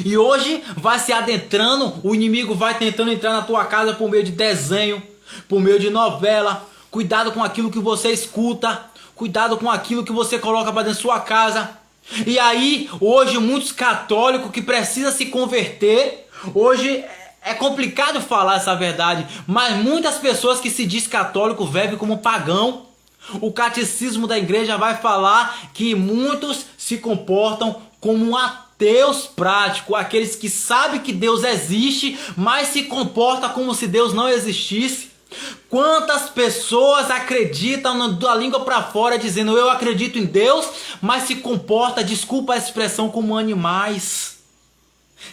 E hoje vai se adentrando, o inimigo vai tentando entrar na tua casa por meio de desenho, por meio de novela. Cuidado com aquilo que você escuta, cuidado com aquilo que você coloca para dentro da sua casa. E aí, hoje, muitos católicos que precisam se converter, hoje é complicado falar essa verdade, mas muitas pessoas que se diz católico vivem como pagão. O catecismo da igreja vai falar que muitos se comportam como ateus práticos, aqueles que sabem que Deus existe, mas se comportam como se Deus não existisse. Quantas pessoas acreditam da língua para fora dizendo eu acredito em Deus, mas se comporta, desculpa a expressão, como animais.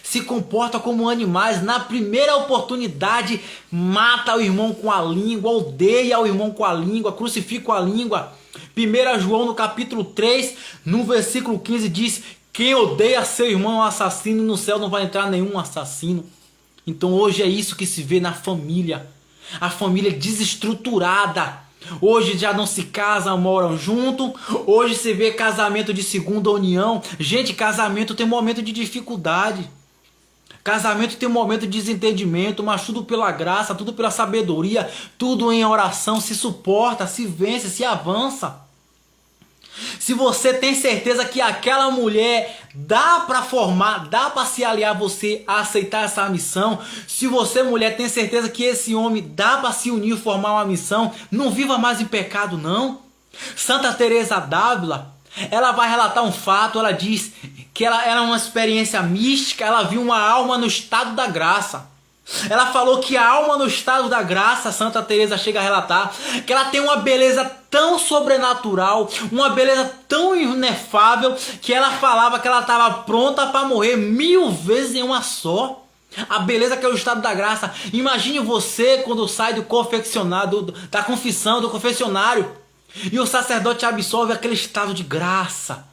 Se comporta como animais, na primeira oportunidade mata o irmão com a língua, odeia o irmão com a língua, crucifica a língua. 1 João no capítulo 3, no versículo 15 diz: quem odeia seu irmão é um assassino, e no céu não vai entrar nenhum assassino. Então hoje é isso que se vê na família. A família desestruturada. Hoje já não se casam, moram junto. Hoje se vê casamento de segunda união. Gente, casamento tem momento de dificuldade. Casamento tem momento de desentendimento, mas tudo pela graça, tudo pela sabedoria, tudo em oração, se suporta, se vence, se avança. Se você tem certeza que aquela mulher dá para formar, dá para se aliar você a aceitar essa missão, se você, mulher, tem certeza que esse homem dá para se unir e formar uma missão, não viva mais em pecado, não. Santa Teresa d'Ávila, ela vai relatar um fato, ela diz que ela era uma experiência mística, ela viu uma alma no estado da graça. Ela falou que a alma no estado da graça, Santa Teresa chega a relatar, que ela tem uma beleza tão sobrenatural, uma beleza tão inefável, que ela falava que ela estava pronta para morrer 1000 vezes em uma só. A beleza que é o estado da graça. Imagine você quando sai do confeccionado, da confissão, do confessionário, e o sacerdote absolve aquele estado de graça.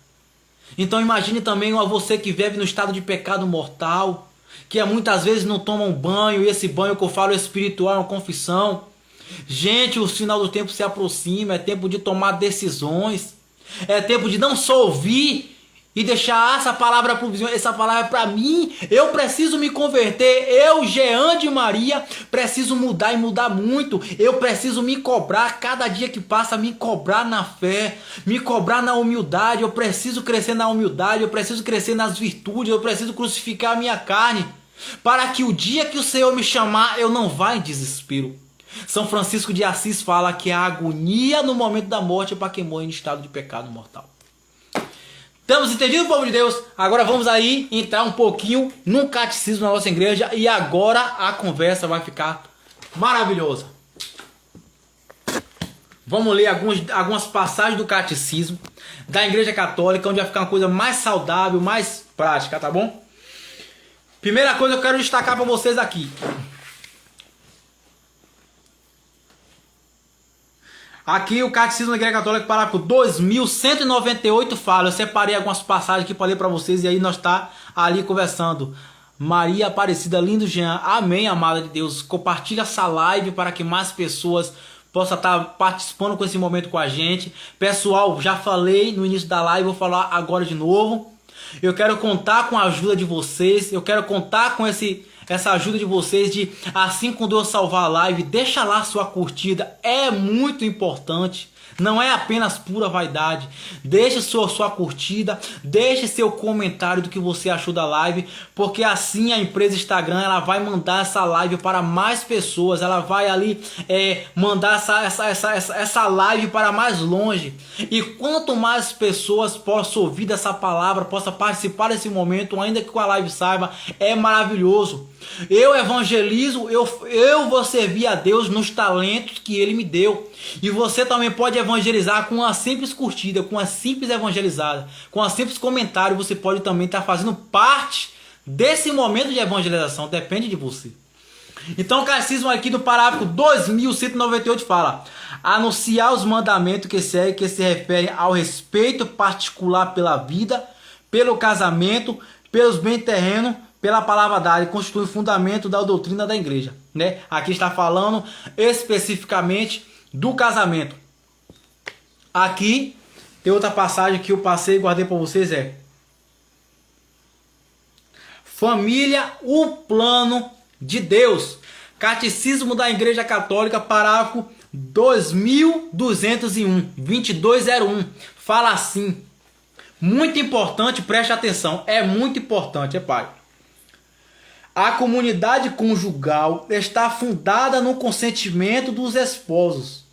Então imagine também você que vive no estado de pecado mortal, que muitas vezes não toma um banho, e esse banho que eu falo é espiritual, é uma confissão. Gente, o final do tempo se aproxima, é tempo de tomar decisões, é tempo de não só ouvir e deixar essa palavra para o vizinho, essa palavra é para mim, eu preciso me converter, eu, Jean de Maria, preciso mudar e mudar muito, eu preciso me cobrar, cada dia que passa, me cobrar na fé, me cobrar na humildade, eu preciso crescer na humildade, eu preciso crescer nas virtudes, eu preciso crucificar a minha carne, para que o dia que o Senhor me chamar, eu não vá em desespero. São Francisco de Assis fala que a agonia no momento da morte é para quem morre em estado de pecado mortal. Estamos entendidos, povo de Deus? Agora vamos aí entrar um pouquinho no catecismo da nossa igreja e agora a conversa vai ficar maravilhosa. Vamos ler algumas passagens do catecismo da Igreja Católica, onde vai ficar uma coisa mais saudável, mais prática, tá bom? Primeira coisa que eu quero destacar para vocês aqui. Aqui o Catecismo da Igreja Católica, parágrafo 2198 fala, eu separei algumas passagens aqui para ler para vocês e aí nós tá ali conversando. Maria Aparecida, lindo Jean, amém, amada de Deus. Compartilha essa live para que mais pessoas possam estar participando com esse momento com a gente. Pessoal, já falei no início da live, vou falar agora de novo. Eu quero contar com a ajuda de vocês. Eu quero contar com essa ajuda de vocês de, assim quando eu salvar a live, deixa lá sua curtida. É muito importante. Não é apenas pura vaidade. Deixe sua curtida, deixe seu comentário do que você achou da live, porque assim a empresa Instagram ela vai mandar essa live para mais pessoas. Ela vai ali mandar essa live para mais longe. E quanto mais pessoas possam ouvir dessa palavra, possam participar desse momento, ainda que com a live saiba, é maravilhoso. Eu evangelizo, eu vou servir a Deus nos talentos que Ele me deu. E você também pode evangelizar com uma simples curtida, com uma simples evangelizada, com um simples comentário. Você pode também estar fazendo parte desse momento de evangelização. Depende de você. Então o catecismo aqui no parágrafo 2198 fala: anunciar os mandamentos que se referem ao respeito particular pela vida, pelo casamento, pelos bens terrenos, pela palavra dada, constitui o fundamento da doutrina da igreja, né? Aqui está falando especificamente do casamento. Aqui tem outra passagem que eu passei e guardei para vocês, família, o plano de Deus. Catecismo da Igreja Católica, parágrafo 2201, fala assim, muito importante, preste atenção, é muito importante, pai. A comunidade conjugal está fundada no consentimento dos esposos.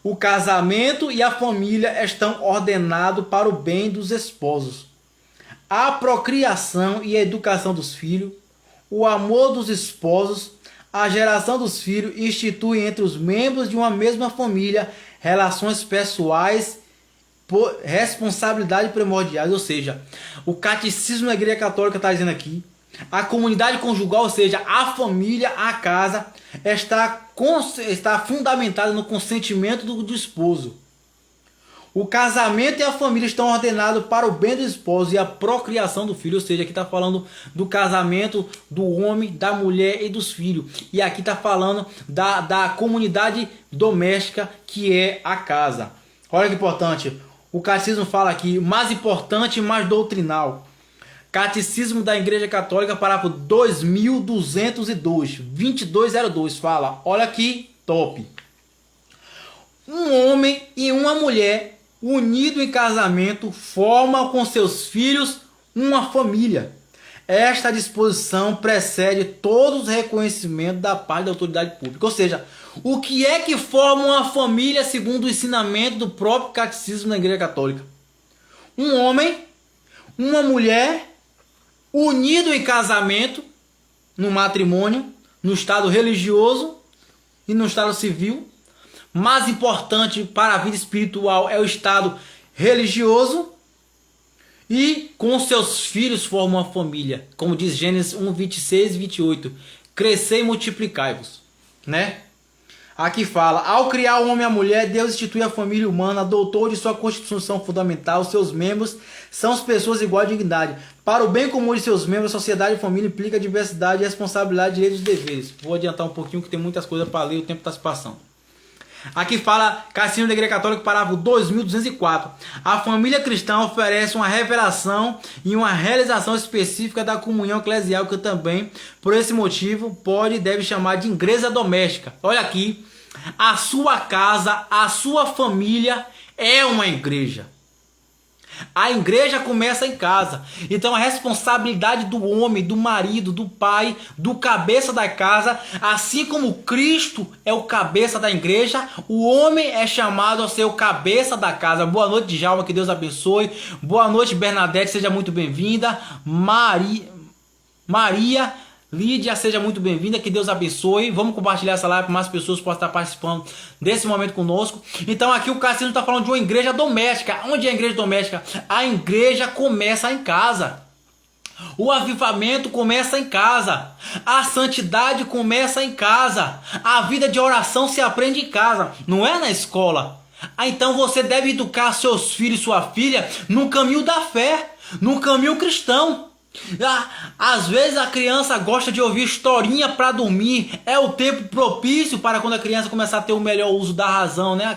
O casamento e a família estão ordenados para o bem dos esposos. A procriação e a educação dos filhos, o amor dos esposos, a geração dos filhos institui entre os membros de uma mesma família relações pessoais por responsabilidade primordiais. Ou seja, o catecismo da Igreja Católica está dizendo aqui, a comunidade conjugal, ou seja, a família, a casa, está fundamentada no consentimento do esposo. O casamento e a família estão ordenados para o bem do esposo e a procriação do filho. Ou seja, aqui está falando do casamento do homem, da mulher e dos filhos. E aqui está falando da comunidade doméstica, que é a casa. Olha que importante. O catecismo fala aqui, mais importante e mais doutrinal. Catecismo da Igreja Católica, parágrafo 2202 fala, olha que top. Um homem e uma mulher unidos em casamento formam com seus filhos uma família. Esta disposição precede todos os reconhecimentos da parte da autoridade pública. Ou seja, o que é que forma uma família segundo o ensinamento do próprio catecismo da Igreja Católica? Um homem, uma mulher, unido em casamento, no matrimônio, no estado religioso e no estado civil. Mais importante para a vida espiritual é o estado religioso. E com seus filhos formam uma família. Como diz Gênesis 1, 26 e 28. Crescei e multiplicai-vos. Né? Aqui fala, ao criar o homem e a mulher, Deus institui a família humana, adotou de sua constituição fundamental, seus membros são as pessoas iguais de dignidade. Para o bem comum de seus membros, a sociedade e a família implica diversidade, responsabilidade, direitos e deveres. Vou adiantar um pouquinho que tem muitas coisas para ler, o tempo está se passando. Aqui fala, Catecismo da Igreja Católica, parágrafo 2204. A família cristã oferece uma revelação e uma realização específica da comunhão eclesial, que também, por esse motivo, pode e deve chamar de igreja doméstica. Olha aqui, a sua casa, a sua família é uma igreja. A igreja começa em casa. Então a responsabilidade do homem, do marido, do pai, do cabeça da casa, assim como Cristo é o cabeça da igreja, o homem é chamado a ser o cabeça da casa. Boa noite, Djalma, que Deus abençoe. Boa noite, Bernadette, seja muito bem-vinda. Maria Lídia, seja muito bem-vinda, que Deus abençoe. Vamos compartilhar essa live para mais pessoas possam estar participando desse momento conosco. Então aqui o Catecismo está falando de uma igreja doméstica. Onde é a igreja doméstica? A igreja começa em casa. O avivamento começa em casa. A santidade começa em casa. A vida de oração se aprende em casa, não é na escola. Então você deve educar seus filhos e sua filha no caminho da fé, no caminho cristão. Às vezes a criança gosta de ouvir historinha para dormir. É o tempo propício para quando a criança começar a ter o melhor uso da razão, né?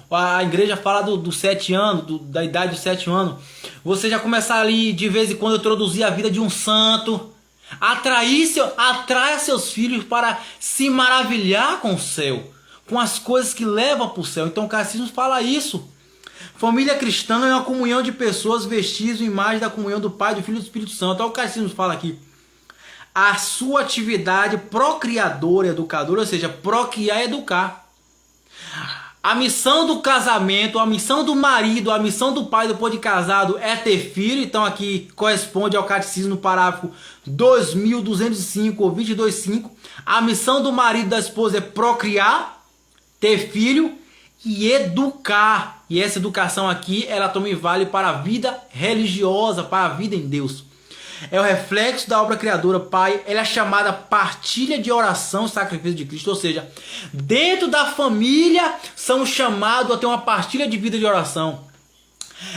A igreja fala dos 7 anos, da idade dos 7 anos. Você já começar ali de vez em quando a introduzir a vida de um santo. Atraia seus filhos para se maravilhar com o céu, com as coisas que levam para o céu. Então o catecismo fala isso. Família cristã é uma comunhão de pessoas vestidas em imagem da comunhão do Pai, do Filho e do Espírito Santo. Então o catecismo fala aqui. A sua atividade procriadora e educadora, ou seja, procriar e educar. A missão do casamento, a missão do marido, a missão do pai depois de casado é ter filho. Então aqui corresponde ao catecismo no parágrafo 2205 ou 22.5. A missão do marido e da esposa é procriar, ter filho e educar. E essa educação aqui, ela também vale para a vida religiosa, para a vida em Deus. É o reflexo da obra criadora, Pai. Ela é chamada partilha de oração e sacrifício de Cristo. Ou seja, dentro da família são chamados a ter uma partilha de vida de oração.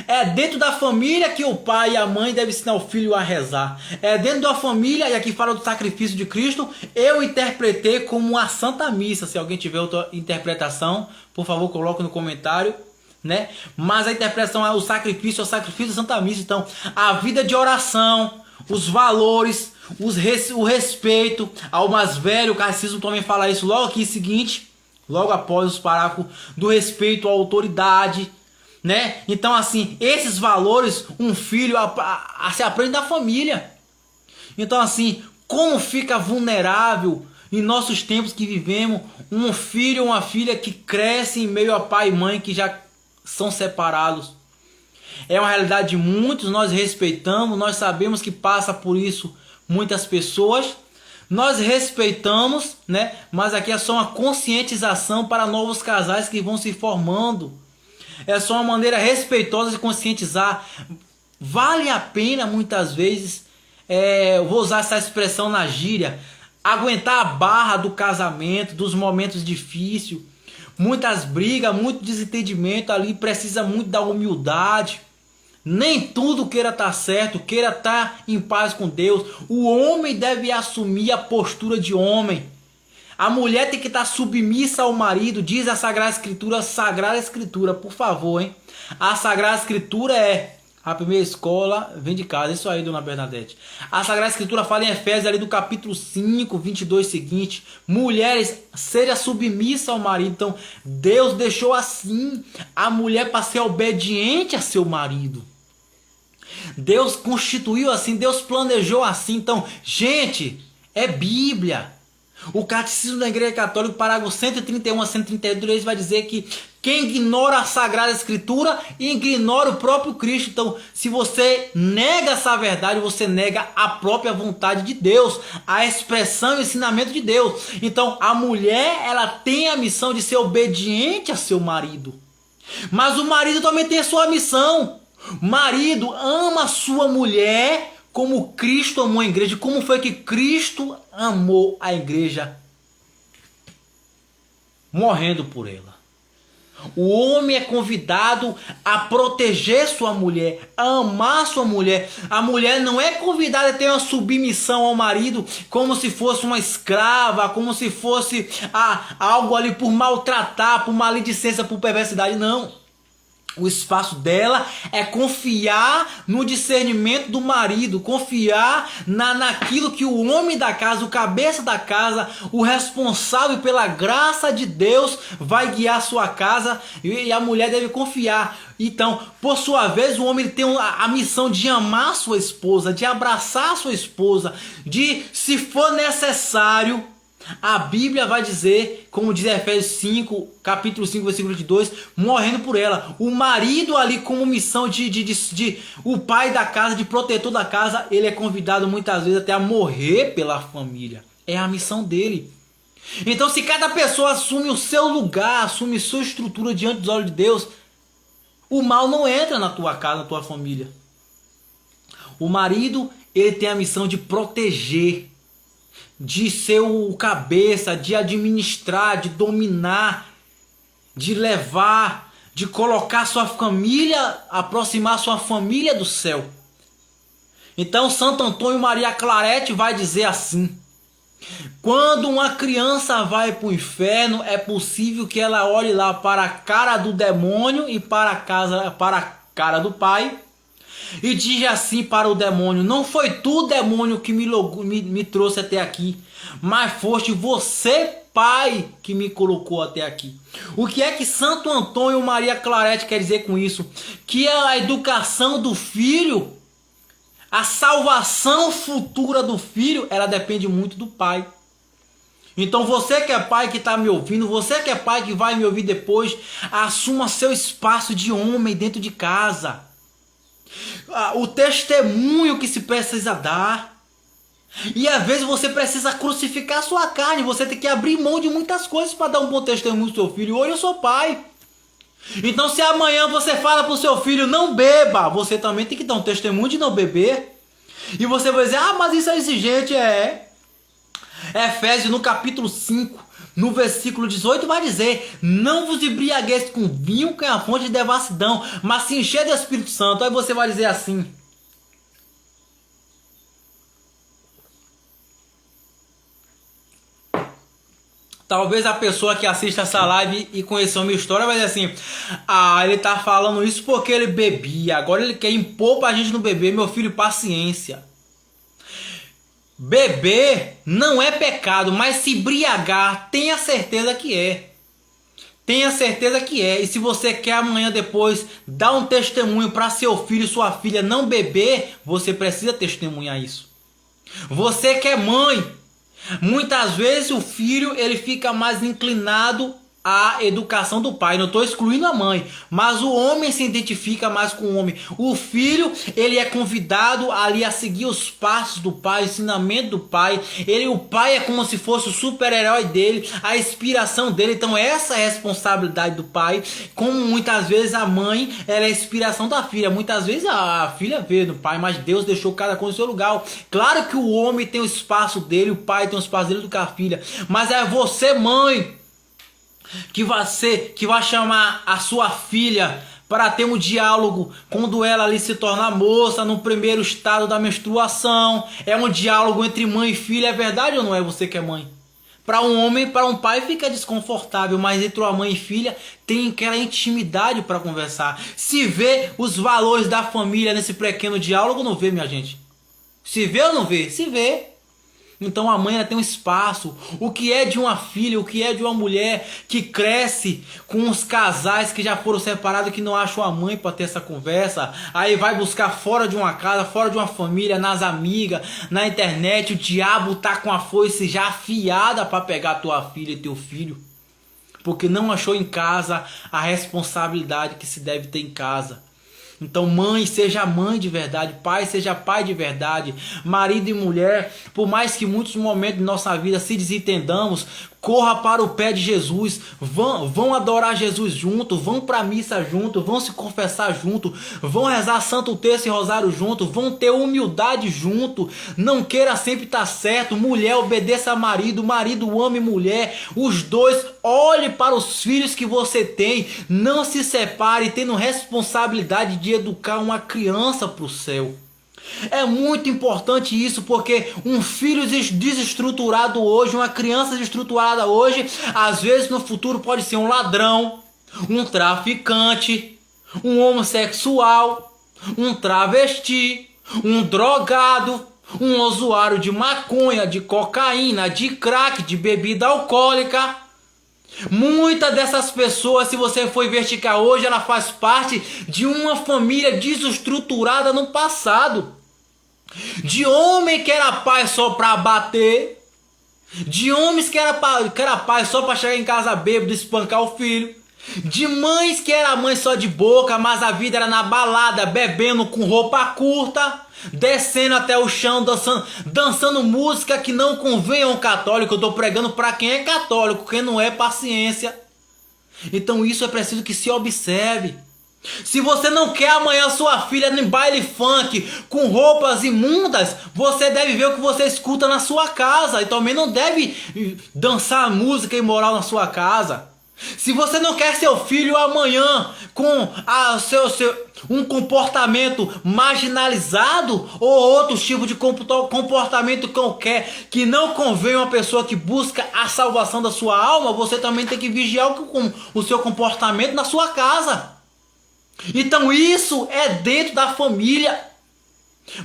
É dentro da família que o pai e a mãe devem ensinar o filho a rezar. É dentro da família, e aqui fala do sacrifício de Cristo, eu interpretei como a Santa Missa. Se alguém tiver outra interpretação, por favor, coloque no comentário. Né? Mas a interpretação é o sacrifício da Santa Missa. Então, a vida de oração, os valores, o respeito ao mais velho. O catecismo também fala isso logo aqui seguinte, logo após os parágrafos do respeito à autoridade, né? Então assim, esses valores um filho se aprende da família. Então assim, como fica vulnerável em nossos tempos que vivemos um filho ou uma filha que cresce em meio a pai e mãe que já são separados. É uma realidade de muitos, nós respeitamos, nós sabemos que passa por isso muitas pessoas, nós respeitamos, né? Mas aqui é só uma conscientização para novos casais que vão se formando. É só uma maneira respeitosa de conscientizar. Vale a pena muitas vezes, vou usar essa expressão na gíria, aguentar a barra do casamento, dos momentos difíceis, muitas brigas, muito desentendimento ali, precisa muito da humildade. Nem tudo queira estar certo, queira estar em paz com Deus. O homem deve assumir a postura de homem. A mulher tem que estar submissa ao marido, diz a Sagrada Escritura, por favor, hein? A Sagrada Escritura é a primeira escola, vem de casa, isso aí, dona Bernadette. A Sagrada Escritura fala em Efésios, ali do capítulo 5, 22 seguinte, mulheres, seja submissa ao marido. Então, Deus deixou assim a mulher para ser obediente a seu marido. Deus constituiu assim, Deus planejou assim. Então, gente, é Bíblia. O Catecismo da Igreja Católica, parágrafo 131 a 132, vai dizer que quem ignora a Sagrada Escritura ignora o próprio Cristo. Então, se você nega essa verdade, você nega a própria vontade de Deus, a expressão e o ensinamento de Deus. Então, a mulher, ela tem a missão de ser obediente a seu marido. Mas o marido também tem a sua missão. Marido, ama a sua mulher como Cristo amou a igreja. Como foi que Cristo amou a igreja? Morrendo por ela. O homem é convidado a proteger sua mulher, a amar sua mulher. A mulher não é convidada a ter uma submissão ao marido como se fosse uma escrava, como se fosse algo ali por maltratar, por maledicência, por perversidade, não. O espaço dela é confiar no discernimento do marido, confiar naquilo que o homem da casa, o cabeça da casa, o responsável pela graça de Deus vai guiar a sua casa, e a mulher deve confiar. Então, por sua vez, o homem tem a missão de amar sua esposa, de abraçar sua esposa, de, se for necessário, a Bíblia vai dizer, como diz Efésios 5, capítulo 5, versículo 22, morrendo por ela. O marido ali como missão de o pai da casa, de protetor da casa, ele é convidado muitas vezes até a morrer pela família. É a missão dele. Então, se cada pessoa assume o seu lugar, assume sua estrutura diante dos olhos de Deus, o mal não entra na tua casa, na tua família. O marido, ele tem a missão de proteger, de ser o cabeça, de administrar, de dominar, de levar, de colocar sua família, aproximar sua família do céu. Então Santo Antônio Maria Claret vai dizer assim: Quando uma criança vai para o inferno, é possível que ela olhe lá para a cara do demônio e para a cara do pai e diga assim para o demônio: não foi tu, demônio, que me trouxe até aqui, mas foste você, pai, que me colocou até aqui. O que é que Santo Antônio Maria Claret quer dizer com isso? Que a educação do filho, a salvação futura do filho, ela depende muito do pai. Então você que é pai que está me ouvindo, você que é pai que vai me ouvir depois, assuma seu espaço de homem dentro de casa. O testemunho que se precisa dar. E às vezes você precisa crucificar a sua carne. Você tem que abrir mão de muitas coisas para dar um bom testemunho ao seu filho. Hoje eu sou pai. Então se amanhã você fala para o seu filho: não beba, você também tem que dar um testemunho de não beber. E você vai dizer: ah, mas isso é exigente. Efésios no capítulo 5, no versículo 18 vai dizer: não vos embriagueis com vinho, que é a fonte de devassidão, mas se encher do Espírito Santo. Aí você vai dizer assim: talvez a pessoa que assista essa live e conheceu a minha história vai dizer assim: ah, ele tá falando isso porque ele bebia, agora ele quer impor pra gente não beber. Meu filho, paciência. Beber não é pecado, mas se embriagar, tenha certeza que é. Tenha certeza que é. E se você quer amanhã depois dar um testemunho para seu filho e sua filha não beber, você precisa testemunhar isso. Você que é mãe, muitas vezes o filho ele fica mais inclinado à educação do pai. Não estou excluindo a mãe, mas o homem se identifica mais com o homem. O filho ele é convidado ali a seguir os passos do pai, o ensinamento do pai. O pai é como se fosse o super-herói dele, a inspiração dele. Então essa é a responsabilidade do pai. Como muitas vezes a mãe ela é a inspiração da filha. Muitas vezes a filha vê no pai, mas Deus deixou cada coisa no seu lugar. Claro que o homem tem o espaço dele, o pai tem o espaço dele do que a filha. Mas é você, mãe, que vai chamar a sua filha para ter um diálogo quando ela ali se tornar moça, no primeiro estado da menstruação. É um diálogo entre mãe e filha. É verdade ou não é, você que é mãe? Para um homem, para um pai fica desconfortável, mas entre uma mãe e filha tem aquela intimidade para conversar. Se vê os valores da família nesse pequeno diálogo, não vê, minha gente? Se vê ou não vê? Se vê. Então a mãe ela tem um espaço. O que é de uma filha, o que é de uma mulher que cresce com os casais que já foram separados, que não acham a mãe para ter essa conversa, aí vai buscar fora de uma casa, fora de uma família, nas amigas, na internet. O diabo tá com a foice já afiada para pegar tua filha e teu filho, porque não achou em casa a responsabilidade que se deve ter em casa. Então mãe, seja mãe de verdade, pai, seja pai de verdade, marido e mulher, por mais que em muitos momentos de nossa vida se desentendamos, corra para o pé de Jesus, vão adorar Jesus junto, vão para a missa junto, vão se confessar junto, vão rezar Santo Terço e Rosário junto, vão ter humildade junto, não queira sempre estar certo, mulher obedeça a marido, marido ame mulher, os dois olhe para os filhos que você tem, não se separe, tendo responsabilidade de educar uma criança para o céu. É muito importante isso, porque um filho desestruturado hoje, uma criança desestruturada hoje, às vezes no futuro pode ser um ladrão, um traficante, um homossexual, um travesti, um drogado, um usuário de maconha, de cocaína, de crack, de bebida alcoólica. Muitas dessas pessoas, se você for investigar hoje, ela faz parte de uma família desestruturada no passado. De homem que era pai só para bater, de homens que era pai só para chegar em casa bêbado e espancar o filho, de mães que era mãe só de boca, mas a vida era na balada, bebendo com roupa curta, descendo até o chão, dançando música que não convém a um católico. Eu estou pregando para quem é católico, quem não é, paciência. Então isso é preciso que se observe. Se você não quer amanhã sua filha em baile funk com roupas imundas, você deve ver o que você escuta na sua casa. E também não deve dançar música imoral na sua casa. Se você não quer seu filho amanhã com um comportamento marginalizado ou outro tipo de comportamento qualquer que não convém uma pessoa que busca a salvação da sua alma, você também tem que vigiar o seu comportamento na sua casa. Então isso é dentro da família.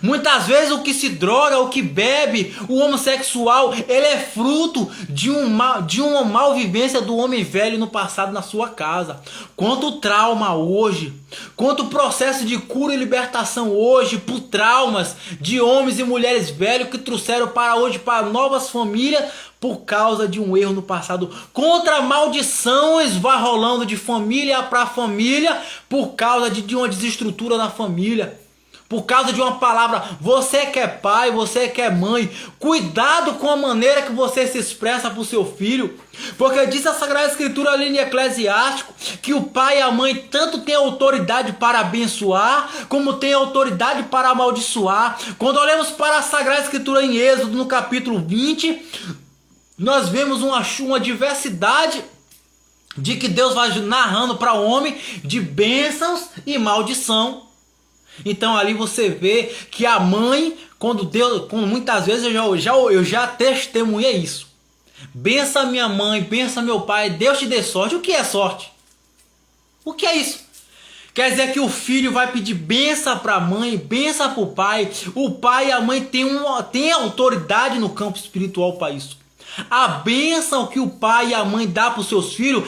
Muitas vezes o que se droga, o que bebe, o homossexual, ele é fruto de uma malvivência do homem velho no passado na sua casa. Quanto trauma hoje, quanto processo de cura e libertação hoje por traumas de homens e mulheres velhos que trouxeram para hoje para novas famílias por causa de um erro no passado. Contra maldições vai rolando de família para família por causa de uma desestrutura na família. Por causa de uma palavra, você que é pai, você que é mãe, cuidado com a maneira que você se expressa para o seu filho. Porque diz a Sagrada Escritura ali em Eclesiástico que o pai e a mãe tanto têm autoridade para abençoar, como têm autoridade para amaldiçoar. Quando olhamos para a Sagrada Escritura em Êxodo, no capítulo 20, nós vemos uma diversidade de que Deus vai narrando para o homem de bênçãos e maldição. Então ali você vê que a mãe, quando muitas vezes eu já testemunhei isso. Bença minha mãe, bença meu pai, Deus te dê sorte. O que é sorte? O que é isso? Quer dizer que o filho vai pedir benção para a mãe, benção para o pai. O pai e a mãe têm autoridade no campo espiritual para isso. A bênção que o pai e a mãe dá para os seus filhos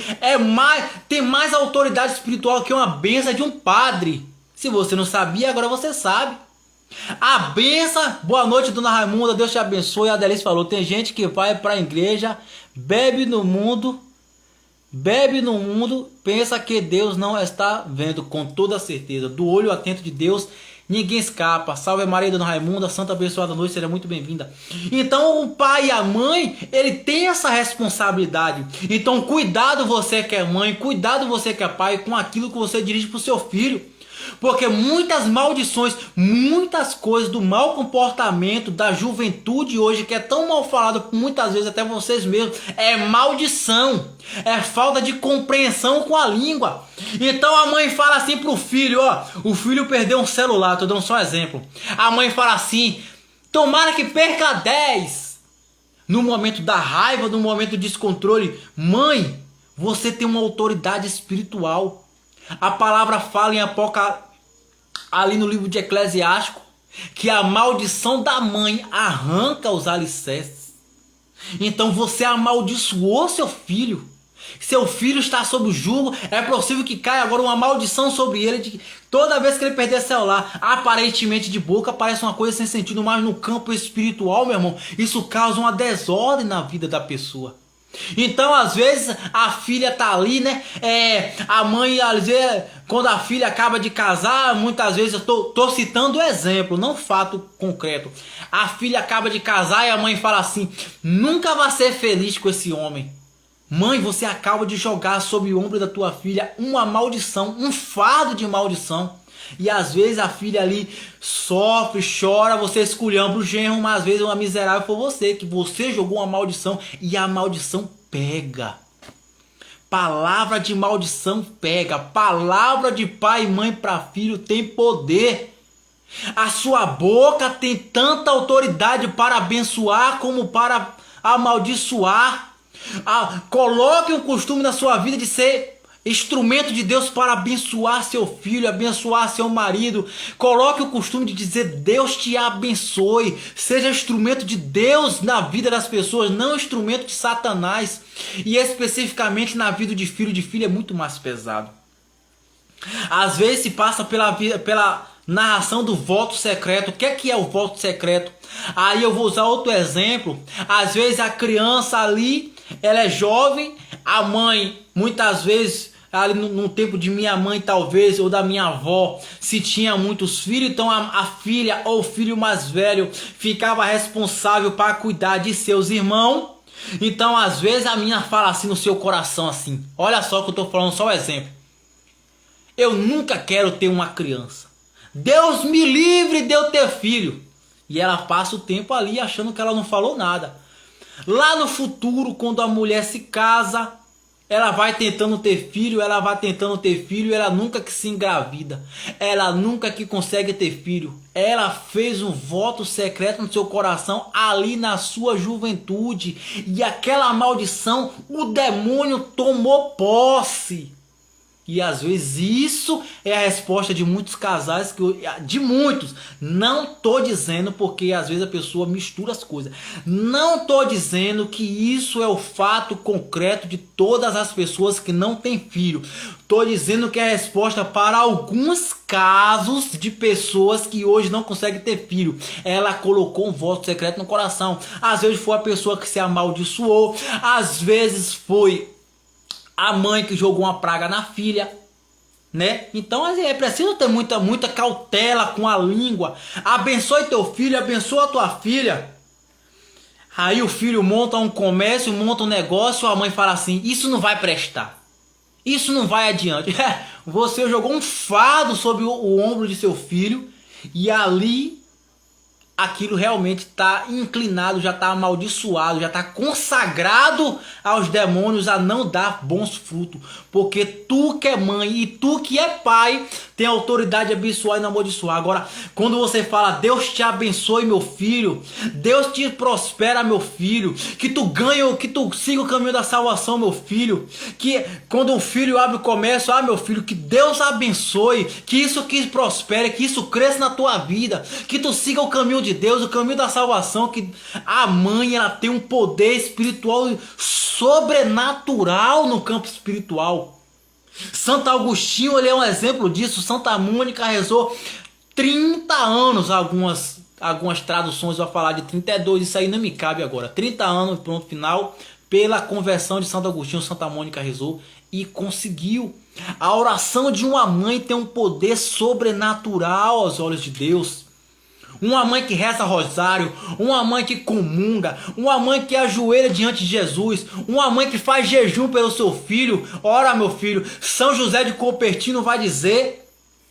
tem mais autoridade espiritual que uma bênção de um padre. Se você não sabia, agora você sabe. A benção, boa noite, dona Raimunda, Deus te abençoe. A Adelice falou, tem gente que vai para a igreja, bebe no mundo, pensa que Deus não está vendo, com toda certeza. Do olho atento de Deus, ninguém escapa. Salve Maria, dona Raimunda, santa abençoada noite, seja muito bem-vinda. Então o pai e a mãe, ele tem essa responsabilidade. Então cuidado você que é mãe, cuidado você que é pai, com aquilo que você dirige para o seu filho. Porque muitas maldições, muitas coisas do mau comportamento da juventude hoje, que é tão mal falado muitas vezes até vocês mesmos, é maldição, é falta de compreensão com a língua. Então a mãe fala assim pro filho, ó, o filho perdeu um celular, tô dando só um exemplo. A mãe fala assim, tomara que perca 10. No momento da raiva, no momento do descontrole, mãe, você tem uma autoridade espiritual. A palavra fala em ali no livro de Eclesiástico que a maldição da mãe arranca os alicerces. Então você amaldiçoou seu filho. Seu filho está sob o jugo. É possível que caia agora uma maldição sobre ele. De que toda vez que ele perder celular, aparentemente de boca, parece uma coisa sem sentido, mas no campo espiritual, meu irmão, isso causa uma desordem na vida da pessoa. Então às vezes a filha tá ali, né? A mãe, às vezes, quando a filha acaba de casar, muitas vezes eu tô citando exemplo, não fato concreto. A filha acaba de casar e a mãe fala assim, nunca vai ser feliz com esse homem. Mãe, você acaba de jogar sobre o ombro da tua filha uma maldição, um fardo de maldição. E às vezes a filha ali sofre, chora, você esculhamba o genro, mas às vezes uma miserável foi você, que você jogou uma maldição e a maldição pega. Palavra de maldição pega. Palavra de pai e mãe para filho tem poder. A sua boca tem tanta autoridade para abençoar como para amaldiçoar. Coloque um costume na sua vida de ser instrumento de Deus para abençoar seu filho, abençoar seu marido. Coloque o costume de dizer Deus te abençoe. Seja instrumento de Deus na vida das pessoas, não instrumento de Satanás. E especificamente na vida de filho é muito mais pesado. Às vezes se passa pela narração do voto secreto. O que é o voto secreto? Aí eu vou usar outro exemplo. Às vezes a criança ali, ela é jovem, a mãe muitas vezes ali no tempo de minha mãe talvez, ou da minha avó, se tinha muitos filhos, então a filha ou o filho mais velho ficava responsável para cuidar de seus irmãos. Então às vezes a menina fala assim no seu coração assim, olha só que eu estou falando, só um exemplo, eu nunca quero ter uma criança, Deus me livre de eu ter filho. E ela passa o tempo ali achando que ela não falou nada. Lá no futuro, quando a mulher se casa, Ela vai tentando ter filho, ela vai tentando ter filho, ela nunca que se engravida. Ela nunca que consegue ter filho. Ela fez um voto secreto no seu coração ali na sua juventude. E aquela maldição, o demônio tomou posse. E às vezes isso é a resposta de muitos casais, de muitos. Não tô dizendo, porque às vezes a pessoa mistura as coisas. Não tô dizendo que isso é o fato concreto de todas as pessoas que não têm filho. Tô dizendo que é a resposta para alguns casos de pessoas que hoje não conseguem ter filho. Ela colocou um voto secreto no coração. Às vezes foi a pessoa que se amaldiçoou. Às vezes foi a mãe que jogou uma praga na filha, né? Então é preciso ter muita cautela com a língua. Abençoe teu filho, abençoa a tua filha. Aí o filho monta um comércio, monta um negócio, a mãe fala assim: isso não vai prestar, isso não vai adiante. Você jogou um fardo sobre o ombro de seu filho e ali aquilo realmente está inclinado, já está amaldiçoado, já está consagrado aos demônios a não dar bons frutos. Porque tu que é mãe e tu que é pai tem autoridade de abençoar e não amaldiçoar. Agora, quando você fala: Deus te abençoe, meu filho, Deus te prospera, meu filho, que tu ganhe, que tu siga o caminho da salvação, meu filho, que quando um filho abre o comércio, meu filho, que Deus abençoe, que isso que prospere, que isso cresça na tua vida, que tu siga o caminho de Deus, o caminho da salvação. Que a mãe, ela tem um poder espiritual sobrenatural no campo espiritual. Santo Agostinho, ele é um exemplo disso. Santa Mônica rezou 30 anos, algumas traduções vão falar de 32, isso aí não me cabe agora. 30 anos, pronto, final, pela conversão de Santo Agostinho, Santa Mônica rezou e conseguiu. A oração de uma mãe tem um poder sobrenatural aos olhos de Deus. Uma mãe que reza rosário, uma mãe que comunga, uma mãe que ajoelha diante de Jesus, uma mãe que faz jejum pelo seu filho. Ora, meu filho, São José de Cupertino vai dizer: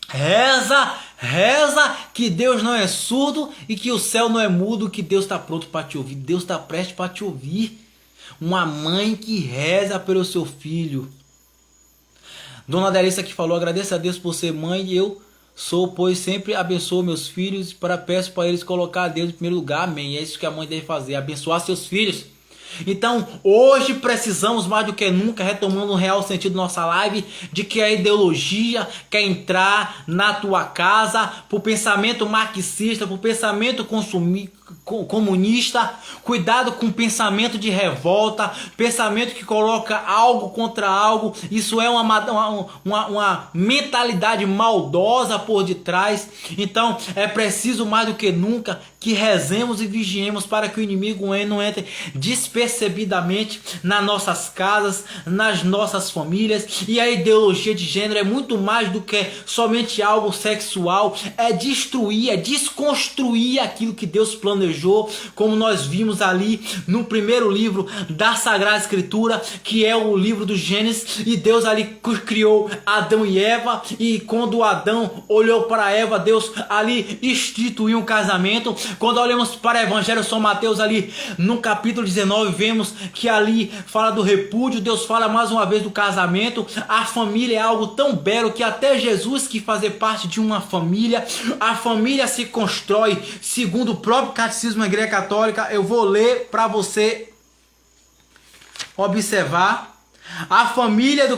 reza, reza, que Deus não é surdo e que o céu não é mudo, que Deus está pronto para te ouvir. Deus está prestes para te ouvir. Uma mãe que reza pelo seu filho. Dona Delícia que falou: agradeço a Deus por ser mãe e eu sou, pois sempre abençoo meus filhos, peço para eles colocar a Deus em primeiro lugar. Amém. É isso que a mãe deve fazer, abençoar seus filhos. Então, hoje precisamos mais do que nunca, retomando o real sentido da nossa live, de que a ideologia quer entrar na tua casa, por pensamento marxista, por pensamento comunista. Cuidado com pensamento de revolta, pensamento que coloca algo contra algo. Isso é uma mentalidade maldosa por detrás. Então é preciso mais do que nunca que rezemos e vigiemos para que o inimigo não entre despercebidamente nas nossas casas, nas nossas famílias. E a ideologia de gênero é muito mais do que somente algo sexual, é destruir, é desconstruir aquilo que Deus planejou, como nós vimos ali no primeiro livro da Sagrada Escritura, que é o livro do Gênesis. E Deus ali criou Adão e Eva, e quando Adão olhou para Eva, Deus ali instituiu um casamento. Quando olhamos para o Evangelho de São Mateus, ali no capítulo 19, vemos que ali fala do repúdio. Deus fala mais uma vez do casamento. A família é algo tão belo que até Jesus quis fazer parte de uma família. A família se constrói segundo o próprio catecismo da Igreja Católica. Eu vou ler para você observar. A família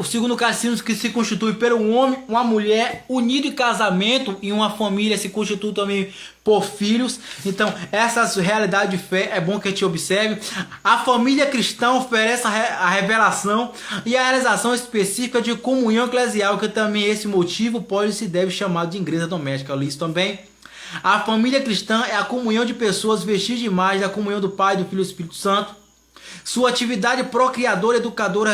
segundo o catecismo, que se constitui pelo um homem, uma mulher unido em casamento, e uma família se constitui também por filhos. Então essa realidade de fé é bom que a gente observe. A família cristã oferece a revelação e a realização específica de comunhão eclesial, que também esse motivo pode e se deve chamar de igreja doméstica. Eu li isso também. A família cristã é a comunhão de pessoas vestidas de imagem da comunhão do Pai, do Filho e do Espírito Santo. Sua atividade procriadora, educadora,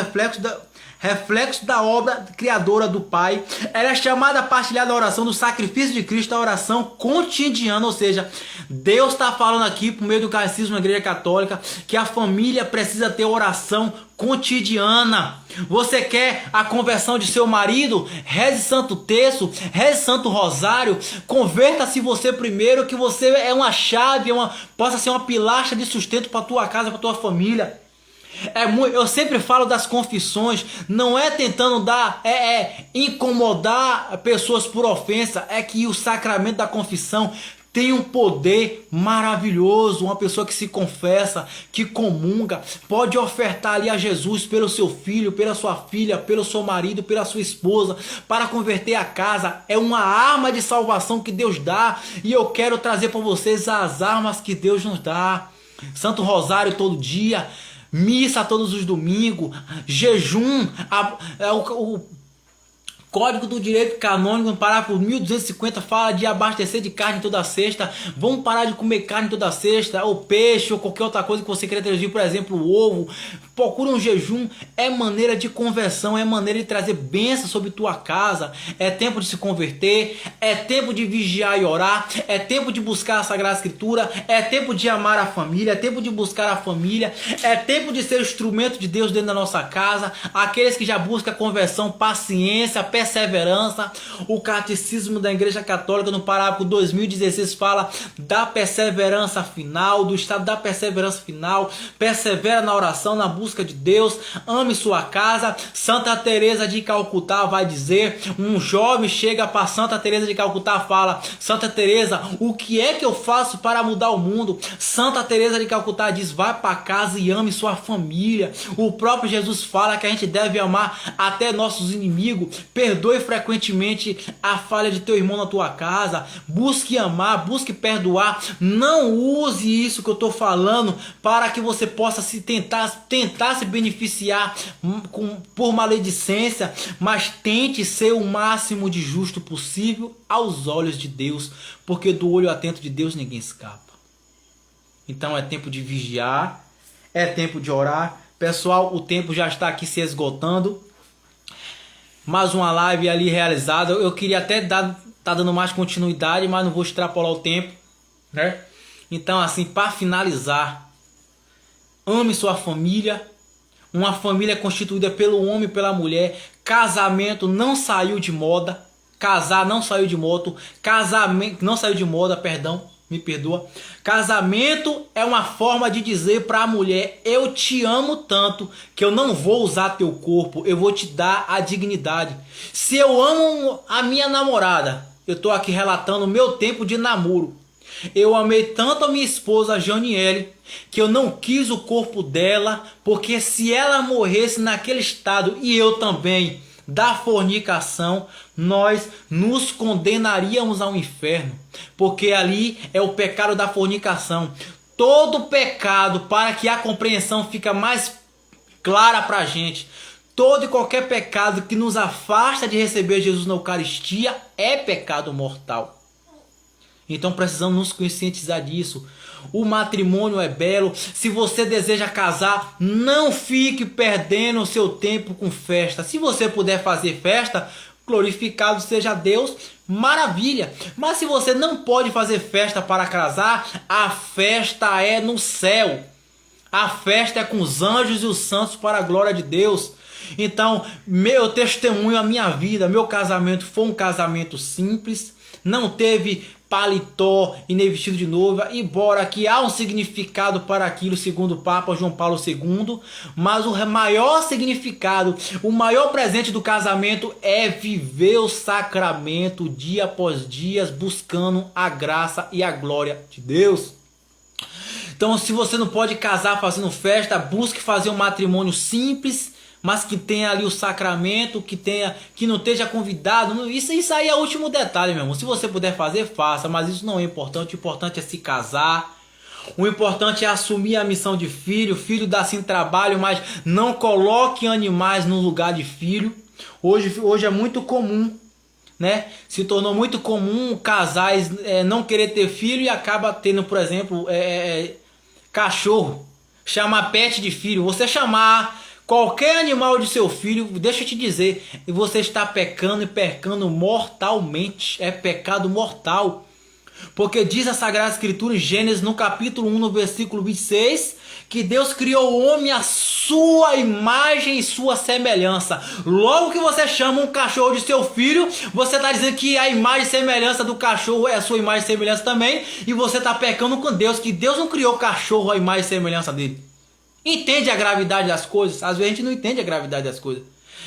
reflexo da obra criadora do Pai. Ela é chamada a partilhar da oração do sacrifício de Cristo, a oração cotidiana. Ou seja, Deus está falando aqui, por meio do catecismo da Igreja Católica, que a família precisa ter oração cotidiana. Você quer a conversão de seu marido? Reze Santo Terço, reze Santo Rosário. Converta-se você primeiro, que você é uma chave, possa ser uma pilastra de sustento para tua casa, para tua família. Eu sempre falo das confissões, não é tentando incomodar pessoas por ofensa, é que o sacramento da confissão tem um poder maravilhoso. Uma pessoa que se confessa, que comunga, pode ofertar ali a Jesus pelo seu filho, pela sua filha, pelo seu marido, pela sua esposa, para converter a casa. É uma arma de salvação que Deus dá, e eu quero trazer para vocês as armas que Deus nos dá. Santo Rosário todo dia, missa todos os domingos, jejum, o Código do Direito Canônico, no parágrafo 1250, fala de abastecer de carne toda sexta. Vamos parar de comer carne toda sexta, ou peixe, ou qualquer outra coisa que você queira trazer, por exemplo, o ovo. Procura um jejum, é maneira de conversão, é maneira de trazer bênção sobre tua casa. É tempo de se converter, é tempo de vigiar e orar, é tempo de buscar a Sagrada Escritura, é tempo de amar a família, é tempo de buscar a família, é tempo de ser instrumento de Deus dentro da nossa casa. Aqueles que já buscam a conversão, paciência, perseverança. O Catecismo da Igreja Católica, no parágrafo 2016, fala da perseverança final, do estado da perseverança final. Persevera na oração, na busca de Deus, ame sua casa. Santa Teresa de Calcutá vai dizer, um jovem chega para Santa Teresa de Calcutá, fala: Santa Teresa, o que é que eu faço para mudar o mundo? Santa Teresa de Calcutá diz: vai para casa e ame sua família. O próprio Jesus fala que a gente deve amar até nossos inimigos. Perdoe frequentemente a falha de teu irmão na tua casa. Busque amar, busque perdoar. Não use isso que eu estou falando para que você possa tentar se beneficiar por maledicência, mas tente ser o máximo de justo possível aos olhos de Deus, porque do olho atento de Deus ninguém escapa. Então é tempo de vigiar, é tempo de orar. Pessoal, o tempo já está aqui se esgotando. Mais uma live ali realizada. Eu queria até tá dando mais continuidade, mas não vou extrapolar o tempo, né? Então, assim, para finalizar, ame sua família. Uma família constituída pelo homem e pela mulher. Casamento não saiu de moda. Casar não saiu de moda. Casamento não saiu de moda, perdão. Me perdoa. Casamento é uma forma de dizer para a mulher: eu te amo tanto que eu não vou usar teu corpo, eu vou te dar a dignidade. Se eu amo a minha namorada, eu estou aqui relatando o meu tempo de namoro. Eu amei tanto a minha esposa Janiele que eu não quis o corpo dela, porque se ela morresse naquele estado, e eu também, da fornicação, nós nos condenaríamos ao inferno, porque ali é o pecado da fornicação. Todo pecado, para que a compreensão fique mais clara para a gente, todo e qualquer pecado que nos afasta de receber Jesus na Eucaristia é pecado mortal. Então precisamos nos conscientizar disso. O matrimônio é belo. Se você deseja casar, não fique perdendo o seu tempo com festa. Se você puder fazer festa, glorificado seja Deus, maravilha. Mas se você não pode fazer festa para casar, a festa é no céu. A festa é com os anjos e os santos para a glória de Deus. Então, meu testemunho, a minha vida, meu casamento foi um casamento simples. Não teve paletó e nem vestido de noiva, embora que há um significado para aquilo, segundo o Papa João Paulo II, mas o maior significado, o maior presente do casamento é viver o sacramento dia após dia, buscando a graça e a glória de Deus. Então, se você não pode casar fazendo festa, busque fazer um matrimônio simples, mas que tenha ali o sacramento, que não esteja convidado. Isso aí é o último detalhe, meu irmão. Se você puder fazer, faça, mas isso não é importante. O importante é se casar. O importante é assumir a missão de filho. Filho dá sim trabalho, mas não coloque animais no lugar de filho. Hoje é muito comum, né? Se tornou muito comum casais não querer ter filho e acaba tendo, por exemplo, cachorro. Chama pet de filho. Você chamar qualquer animal de seu filho, deixa eu te dizer, você está pecando e pecando mortalmente. É pecado mortal. Porque diz a Sagrada Escritura em Gênesis, no capítulo 1, no versículo 26, que Deus criou o homem à sua imagem e sua semelhança. Logo que você chama um cachorro de seu filho, você está dizendo que a imagem e semelhança do cachorro é a sua imagem e semelhança também, e você está pecando com Deus, que Deus não criou o cachorro à imagem e semelhança dele. Entende a gravidade das coisas? Às vezes a gente não entende a gravidade das coisas.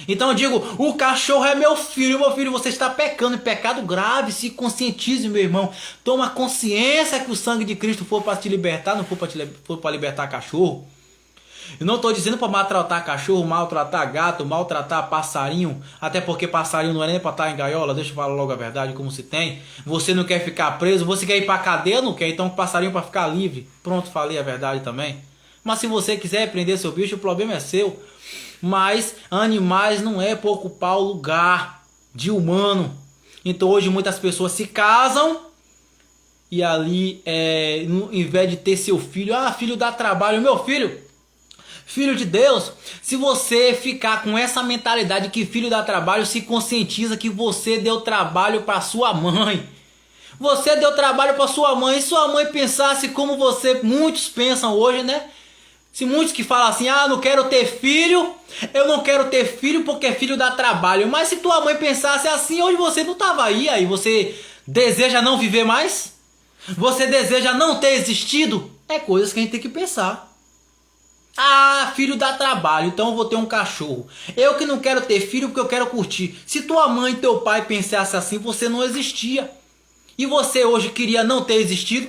Então eu digo, o cachorro é meu filho, você está pecando, pecado grave, se conscientize, meu irmão. Toma consciência que o sangue de Cristo foi para te libertar, não foi para libertar cachorro. Eu não estou dizendo para maltratar cachorro, maltratar gato, maltratar passarinho, até porque passarinho não é nem para estar em gaiola, deixa eu falar logo a verdade como se tem. Você não quer ficar preso, você quer ir para cadeia, não quer, então passarinho para ficar livre. Pronto, falei a verdade também. Mas se você quiser prender seu bicho, o problema é seu. Mas animais não é para ocupar o lugar de humano. Então hoje muitas pessoas se casam e ali, em vez de ter seu filho, filho dá trabalho, meu filho de Deus, se você ficar com essa mentalidade que filho dá trabalho, se conscientiza que você deu trabalho para sua mãe. Você deu trabalho para sua mãe. E sua mãe pensasse como você, muitos pensam hoje, né? Se muitos que falam assim, não quero ter filho, eu não quero ter filho porque filho dá trabalho. Mas se tua mãe pensasse assim, hoje você não estava aí você deseja não viver mais? Você deseja não ter existido? É coisas que a gente tem que pensar. Filho dá trabalho, então eu vou ter um cachorro. Eu que não quero ter filho porque eu quero curtir. Se tua mãe e teu pai pensassem assim, você não existia. E você hoje queria não ter existido?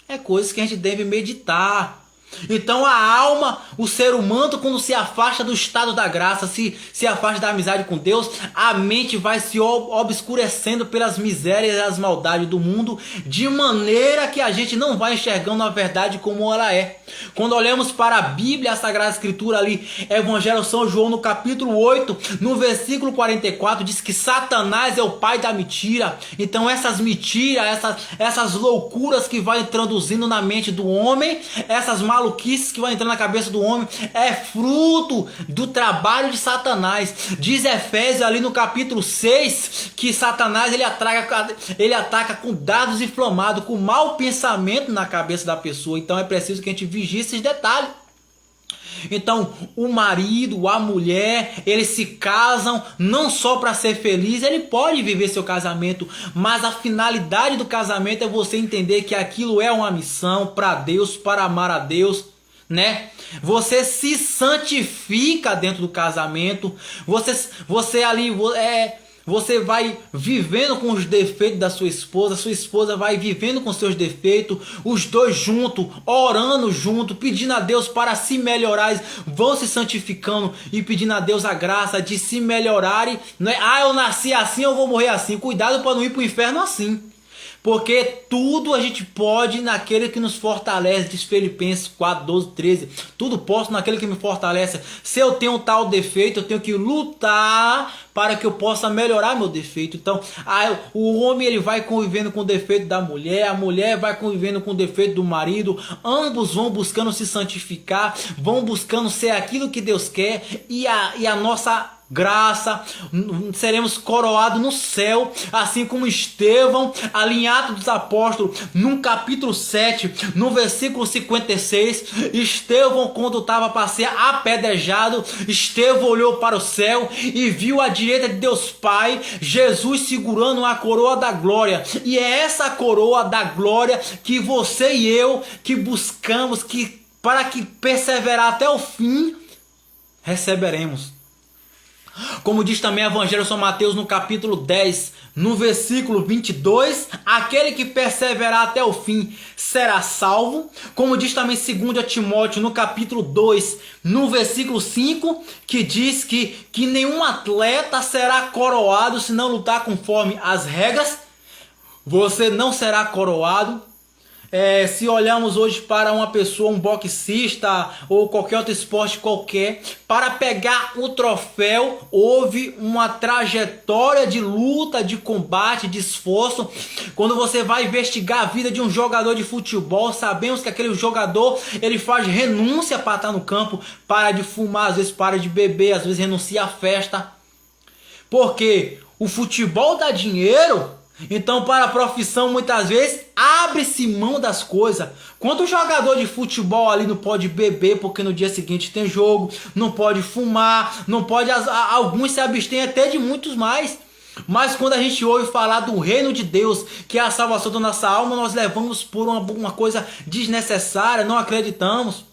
É coisas que a gente deve meditar. Então a alma, o ser humano, quando se afasta do estado da graça, se afasta da amizade com Deus, a mente vai se obscurecendo pelas misérias e as maldades do mundo, de maneira que a gente não vai enxergando a verdade como ela é. Quando olhamos para a Bíblia, a Sagrada Escritura ali, Evangelho São João no capítulo 8, no versículo 44, diz que Satanás é o pai da mentira. Então essas mentiras, essas loucuras que vai introduzindo na mente do homem, essas maluquices que vai entrando na cabeça do homem, é fruto do trabalho de Satanás. Diz Efésios ali no capítulo 6 que Satanás ele ataca com dados inflamados, com mau pensamento na cabeça da pessoa. Então é preciso que a gente vigie esses detalhes. Então o marido, a mulher, eles se casam não só para ser feliz. Ele pode viver seu casamento, mas a finalidade do casamento é você entender que aquilo é uma missão para Deus, para amar a Deus, né? Você se santifica dentro do casamento. Você vai vivendo com os defeitos da sua esposa vai vivendo com seus defeitos, os dois juntos, orando junto, pedindo a Deus para se melhorar, vão se santificando e pedindo a Deus a graça de se melhorarem. Não é, eu nasci assim, eu vou morrer assim. Cuidado para não ir para o inferno assim. Porque tudo a gente pode naquele que nos fortalece, diz Filipenses 4, 12, 13. Tudo posso naquele que me fortalece. Se eu tenho um tal defeito, eu tenho que lutar para que eu possa melhorar meu defeito. Então, o homem ele vai convivendo com o defeito da mulher, a mulher vai convivendo com o defeito do marido. Ambos vão buscando se santificar, vão buscando ser aquilo que Deus quer. E a nossa graça, seremos coroados no céu, assim como Estevão, ali em Atos dos Apóstolos, no capítulo 7, no versículo 56, Estevão, quando estava para ser apedrejado, Estevão olhou para o céu e viu à direita de Deus Pai, Jesus segurando uma coroa da glória, e é essa coroa da glória que você e eu, que buscamos, que para que perseverar até o fim, receberemos. Como diz também o Evangelho de São Mateus no capítulo 10, no versículo 22, aquele que perseverar até o fim será salvo. Como diz também 2 Timóteo no capítulo 2, no versículo 5, que diz que nenhum atleta será coroado se não lutar conforme as regras. Você não será coroado. Se olharmos hoje para uma pessoa, um boxista ou qualquer outro esporte qualquer, para pegar o troféu, houve uma trajetória de luta, de combate, de esforço. Quando você vai investigar a vida de um jogador de futebol, sabemos que aquele jogador, ele faz renúncia para estar no campo, para de fumar, às vezes para de beber, às vezes renuncia à festa. Porque o futebol dá dinheiro. Então para a profissão muitas vezes abre-se mão das coisas. Quando o jogador de futebol ali não pode beber porque no dia seguinte tem jogo, não pode fumar, não pode, alguns se abstêm até de muitos mais. Mas quando a gente ouve falar do reino de Deus, que é a salvação da nossa alma, nós levamos por uma coisa desnecessária, não acreditamos.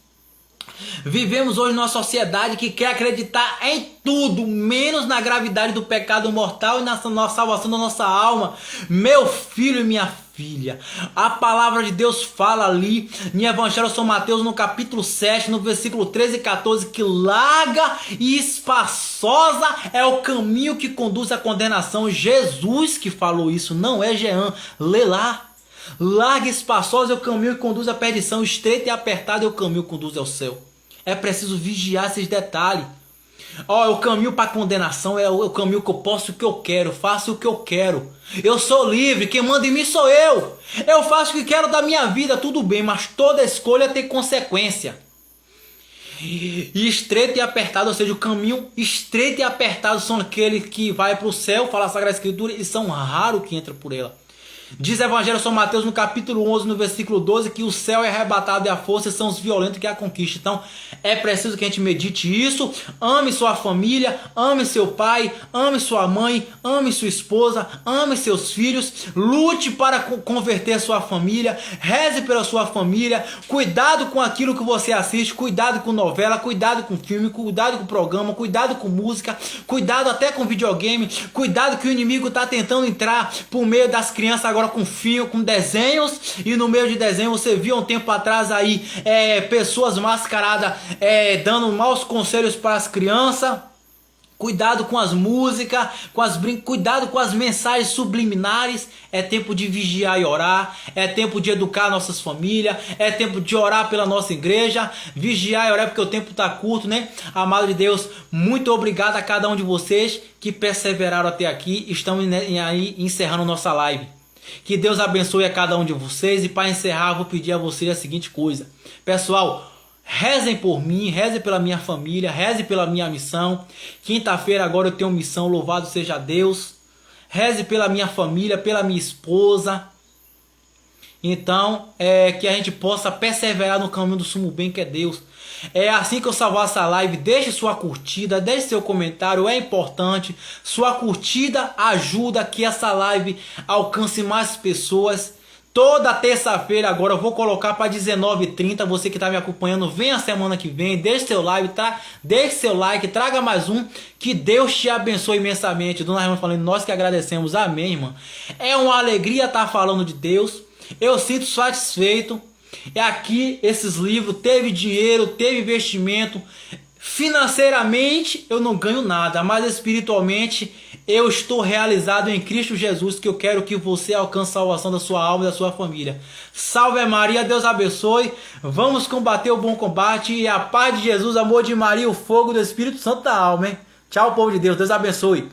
Vivemos hoje numa sociedade que quer acreditar em tudo, menos na gravidade do pecado mortal e na salvação da nossa alma. Meu filho e minha filha, a palavra de Deus fala ali em Evangelho de São Mateus, no capítulo 7, no versículo 13 e 14, que larga e espaçosa é o caminho que conduz à condenação. Jesus que falou isso, não é Jean. Lê lá. Larga e espaçosa é o caminho que conduz à perdição, estreito e apertado é o caminho que conduz ao céu. É preciso vigiar esses detalhes. O caminho para a condenação é o caminho que eu posso o que eu quero, faço o que eu quero. Eu sou livre, quem manda em mim sou eu. Eu faço o que quero da minha vida, tudo bem, mas toda escolha tem consequência. E estreito e apertado, ou seja, o caminho estreito e apertado são aqueles que vai para o céu, fala a Sagrada Escritura, e são raros que entram por ela. Diz Evangelho de São Mateus no capítulo 11, no versículo 12, que o céu é arrebatado e a força são os violentos que a conquistam. Então é preciso que a gente medite isso. Ame sua família, ame seu pai, ame sua mãe, ame sua esposa, ame seus filhos. Lute para converter a sua família, reze pela sua família. Cuidado com aquilo que você assiste, cuidado com novela, cuidado com filme, cuidado com programa, cuidado com música, cuidado até com videogame. Cuidado que o inimigo está tentando entrar por meio das crianças agora com fio, com desenhos, e no meio de desenho você viu um tempo atrás aí pessoas mascaradas dando maus conselhos para as crianças. Cuidado com as músicas, cuidado com as mensagens subliminares. É tempo de vigiar e orar, é tempo de educar nossas famílias, é tempo de orar pela nossa igreja, vigiar e orar porque o tempo está curto, né? Amado de Deus, muito obrigado a cada um de vocês que perseveraram até aqui. Estamos aí encerrando nossa live. Que Deus abençoe a cada um de vocês. E para encerrar, vou pedir a vocês a seguinte coisa. Pessoal, rezem por mim, rezem pela minha família, rezem pela minha missão. Quinta-feira agora eu tenho missão, louvado seja Deus. Reze pela minha família, pela minha esposa. Então, que a gente possa perseverar no caminho do sumo bem que é Deus. É assim que eu salvar essa live. Deixe sua curtida, deixe seu comentário, é importante. Sua curtida ajuda que essa live alcance mais pessoas. Toda terça-feira agora eu vou colocar para 19h30. Você que está me acompanhando, vem a semana que vem. Deixe seu like, deixe seu like, traga mais um. Que Deus te abençoe imensamente. Dona Raimunda falando, nós que agradecemos. Amém, irmã. É uma alegria estar falando de Deus. Eu sinto satisfeito. Aqui esses livros, teve dinheiro, teve investimento. Financeiramente eu não ganho nada, mas espiritualmente eu estou realizado em Cristo Jesus, que eu quero que você alcance a salvação da sua alma e da sua família. Salve Maria, Deus abençoe. Vamos combater o bom combate e a paz de Jesus, amor de Maria, o fogo do Espírito Santo da alma, hein? Tchau, povo de Deus, Deus abençoe.